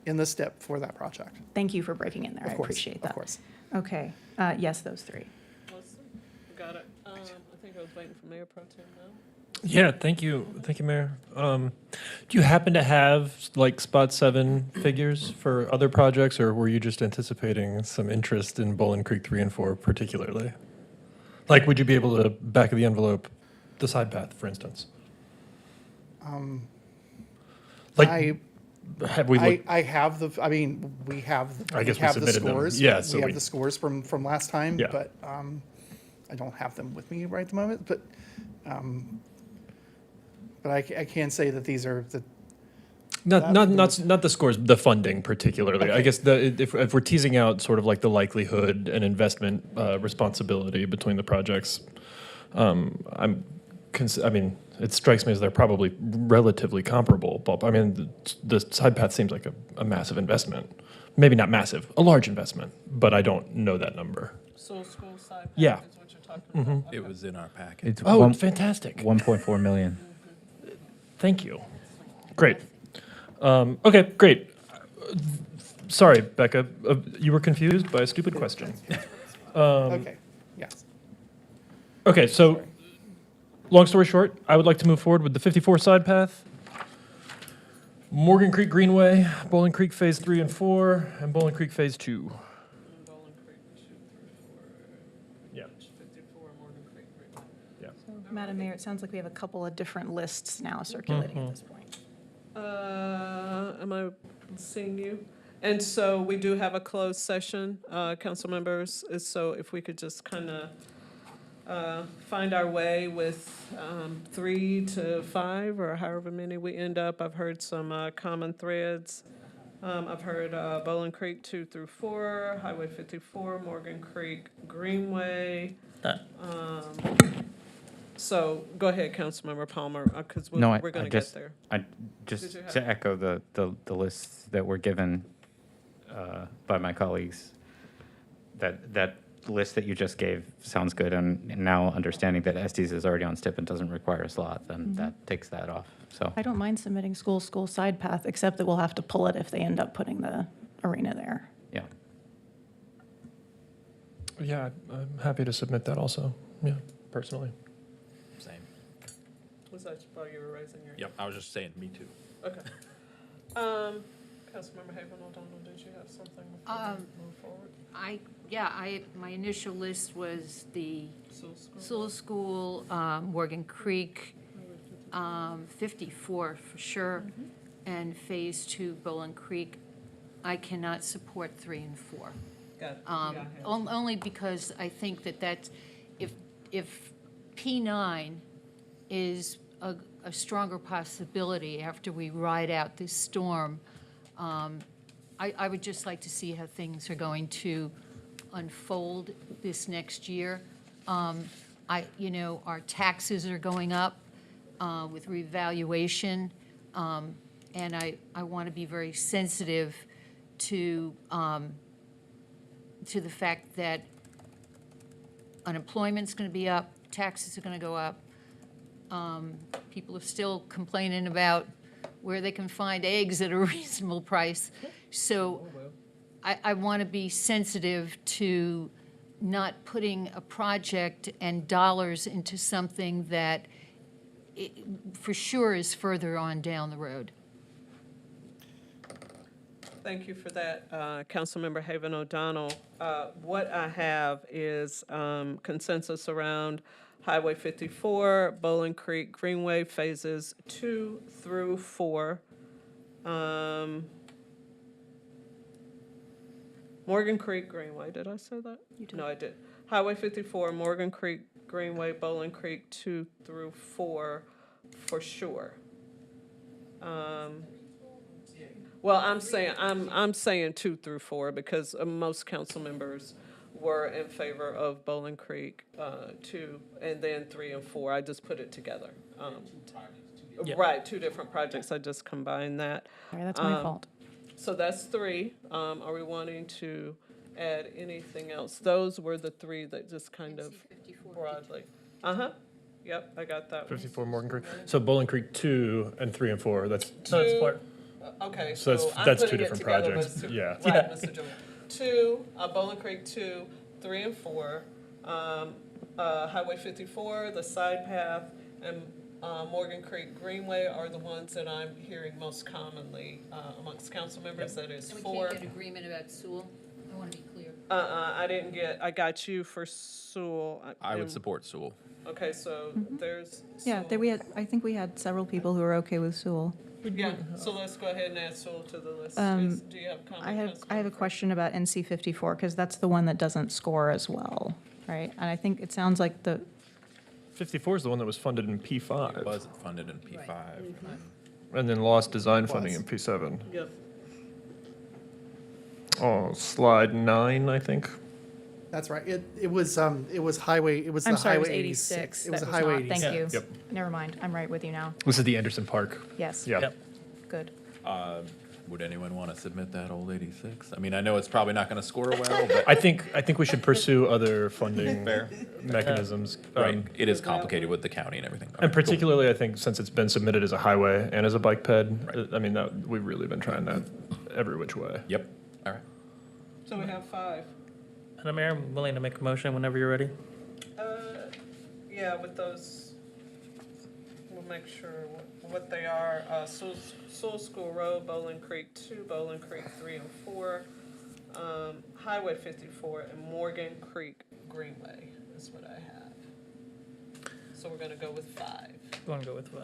in the STIP for that project. Thank you for breaking in there. Of I course, appreciate that. Of course. Okay. Yes, those 3. Got it. I think I was waiting for Mayor Pro Tem now. Yeah, thank you, Mayor. Do you happen to have like Spot 7 figures for other projects, or were you just anticipating some interest in Bowling Creek 3 and 4 particularly? Like, would you be able to back of the envelope the side path, for instance? Have we looked? I have the. I mean, we have. I guess we have the submitted them. scores. Yeah, so we have we- the scores from last time, Yeah. but I don't have them with me right at the moment. But I can say that these are the. Not the scores, the funding particularly. I Okay. guess if we're teasing out sort of like the likelihood and investment responsibility between the projects, I mean, it strikes me as they're probably relatively comparable. But I mean, the side path seems like a massive investment. Maybe not massive, a large investment, but I don't know that number. So school side path Yeah. is what you're talking about? It was in our packet. It's fantastic. 1.4 million. Thank you. Great. Okay, great. Sorry, Becca, you were confused by a stupid question. Okay. Yes. Okay, so, long story short, I would like to move forward with the 54 side path, Morgan Creek Greenway, Bowling Creek Phase 3 and 4, and Bowling Creek Phase 2. Bowling Creek 2 through 4. Yeah. 54, Morgan Creek Greenway. Yeah. So Madam Mayor, it sounds like we have a couple of different lists now circulating at this point. Am I seeing you? And so we do have a closed session, council members, so if we could just kind of find our way with 3 to 5 or however many we end up. I've heard some common threads. I've heard Bowling Creek 2 through 4, Highway 54, Morgan Creek, Greenway. So go ahead, Councilmember Palmer, because No, we're going to get there. I Did just you have- to echo the lists that were given by my colleagues, that list that you just gave sounds good, and now understanding that Estes is already on STIP and doesn't require a slot, then that takes that off, so. I don't mind submitting school side path, except that we'll have to pull it if they end up putting the arena there. Yeah. Yeah, I'm happy to submit that also, yeah, personally. Same. Was that while you were raising your? Yep, I was just saying, me too. Okay. Councilmember Haven O'Donnell, did you have something before we move forward? My initial list was the Sewell School? Sewell School, Morgan Creek, 54 for sure, and Phase 2 Bowling Creek. I cannot support 3 and 4. Got it. Only because I think that's, if P9 is a stronger possibility after we ride out this storm, I would just like to see how things are going to unfold this next year. Our taxes are going up with revaluation, and I want to be very sensitive to the fact that unemployment's going to be up, taxes are going to go up. People are still complaining about where they can find eggs at a reasonable price. So I want to be sensitive to not putting a project and dollars into something that for sure is further on down the road. Thank you for that, Councilmember Haven O'Donnell. What I have is consensus around Highway 54, Bowling Creek, Greenway, phases 2 through 4. Morgan Creek, Greenway, did I say that? You did. No, I did. Highway 54, Morgan Creek, Greenway, Bowling Creek 2 through 4 for sure. Well, I'm saying 2 through 4 because most council members were in favor of Bowling Creek 2 and then 3 and 4. I just put it together. Right, 2 different projects. I just combined that. Sorry, that's my fault. So that's 3. Are we wanting to add anything else? Those were the 3 that just kind of broadly. Yep, I got that one. 54 Morgan Creek. So Bowling Creek 2 and 3 and 4, that's, So it's for, Okay, So so that's I'm two putting it different together, projects. Mr. Yeah. Right, Mr. Jones. 2, Bowling Creek 2, 3 and 4, Highway 54, the side path, and Morgan Creek Greenway are the ones that I'm hearing most commonly amongst council members. That is And we 4. can't get agreement about Sewell? I want to be clear. I got you for Sewell. I would and- support Sewell. Okay, so there's. Yeah, Sewell. I think we had several people who were okay with Sewell. Yeah, so let's go ahead and add Sewell to the list. Do you have a comment? I have a Councilmember? question about NC 54, because that's the one that doesn't score as well, right? And I think it sounds like 54 is the one that was funded in P5. It wasn't funded in P5. And then lost design funding in P7. Yep. Oh, slide 9, I think. That's right. It was highway, it was I'm the sorry, it was Highway 86. It was that a Highway not. 86. Thank you. Yep. Never mind, I'm right with you now. This is the Anderson Park. Yes. Yeah. Yep. Good. Would anyone want to submit that old 86? I mean, I know it's probably not going to score well, but I think we should pursue other funding Fair. mechanisms. right, it is complicated with the county and everything. And Okay, cool. particularly, I think, since it's been submitted as a highway and as a bike ped, Right. I mean, we've really been trying that every which way. Yep, all right. So we have 5. Madam Mayor, I'm willing to make a motion whenever you're ready. Yeah, with those, we'll make sure what they are. Sewell School Road, Bowling Creek 2, Bowling Creek 3 and 4, Highway 54, and Morgan Creek Greenway is what I have. So we're gonna go with 5. You want to go with 5?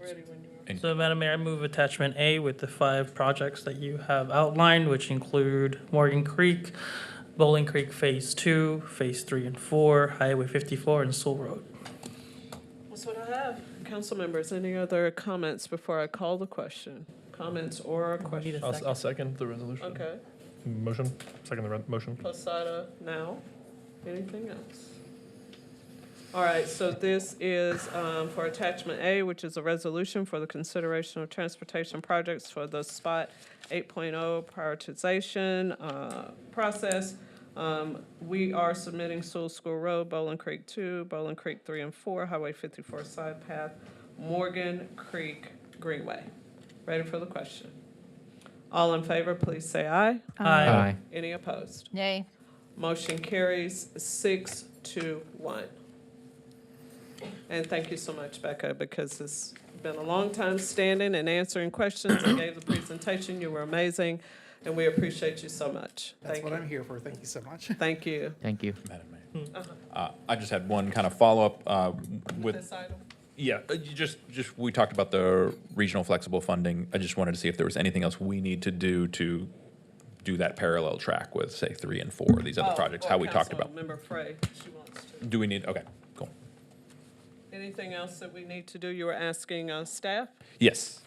Ready when you are. So, Madam Mayor, I move attachment A with the 5 projects that you have outlined, which include Morgan Creek, Bowling Creek Phase 2, Phase 3 and 4, Highway 54, and Soul Road. That's what I have. Council members, any other comments before I call the question? Comments or questions? I'll second the resolution. Okay. Motion, second the motion. Posada now. Anything else? All right, so this is for attachment A, which is a resolution for the consideration of transportation projects for the SPOT 8.0 prioritization process. We are submitting Sewell School Road, Bowling Creek 2, Bowling Creek 3 and 4, Highway 54 side path, Morgan Creek Greenway. Ready for the question? All in favor, please say aye. Aye. Any opposed? Nay. Motion carries 6-1. And thank you so much, Becca, because it's been a long time standing and answering questions and gave the presentation. You were amazing, and we appreciate you so much. That's Thank what you. I'm here for. Thank you so much. Thank you. Thank you. Madam Mayor. I just had one kind of follow-up with, This item? yeah, we talked about the regional flexible funding. I just wanted to see if there was anything else we need to do that parallel track with, say, 3 and 4, these other projects, how we talked about. Councilmember Frey, she wants to. Do we need, okay, cool. Anything else that we need to do? You were asking staff? Yes,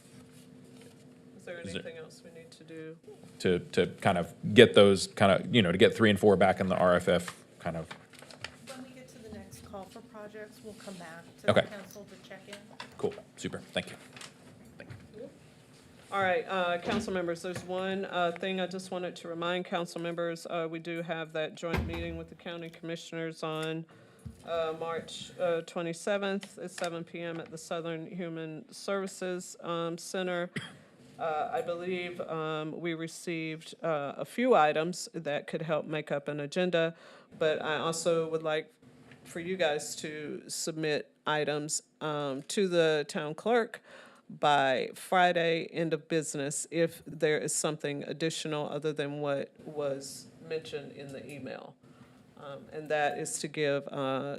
Is there Is there- anything else we need to do? to kind of get those kind of, to get 3 and 4 back in the RFF kind of, When we get to the next call for projects, we'll come back to the Okay. council to check in. cool, super, thank you. All right, council members, there's one thing I just wanted to remind council members. We do have that joint meeting with the county commissioners on March 27th at 7 p.m. at the Southern Human Services Center. I believe we received a few items that could help make up an agenda, but I also would like for you guys to submit items to the town clerk by Friday, end of business, if there is something additional other than what was mentioned in the email. And that is to give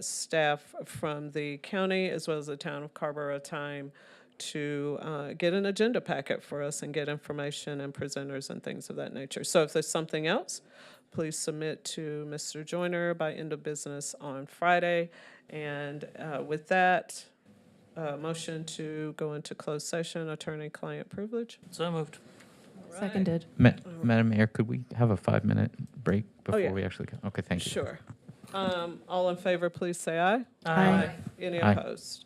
staff from the county as well as the town of Carrboro time to get an agenda packet for us and get information and presenters and things of that nature. So if there's something else, please submit to Mr. Joyner by end of business on Friday. And with that, motion to go into closed session, attorney-client privilege. So moved. Seconded. Madam Mayor, could we have a 5-minute break before yeah. we actually go? Okay, thank you. Sure. All in favor, please say aye. Aye. Any Aye. opposed?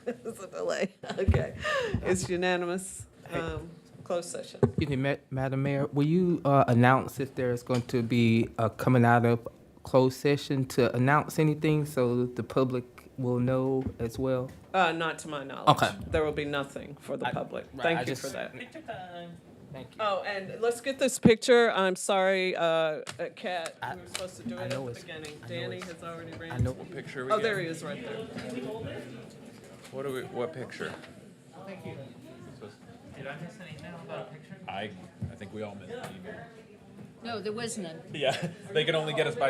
There's a delay. Okay. It's unanimous. Closed session. Excuse me, Madam Mayor, will you announce if there's going to be coming out of closed session to announce anything so the public will know as well? Not to my knowledge. Okay. There will be nothing for the public. right, Thank I you just- for that. Thank you. Oh, and let's get this picture. I'm sorry, Kat, we were supposed to do it I at know the it's- beginning. I know Danny it's- has already ran. I know. What picture we Oh, there he is right there. What picture? Did I miss an email about a picture? I think we all missed the email. No, there was none. Yeah, they can only get us by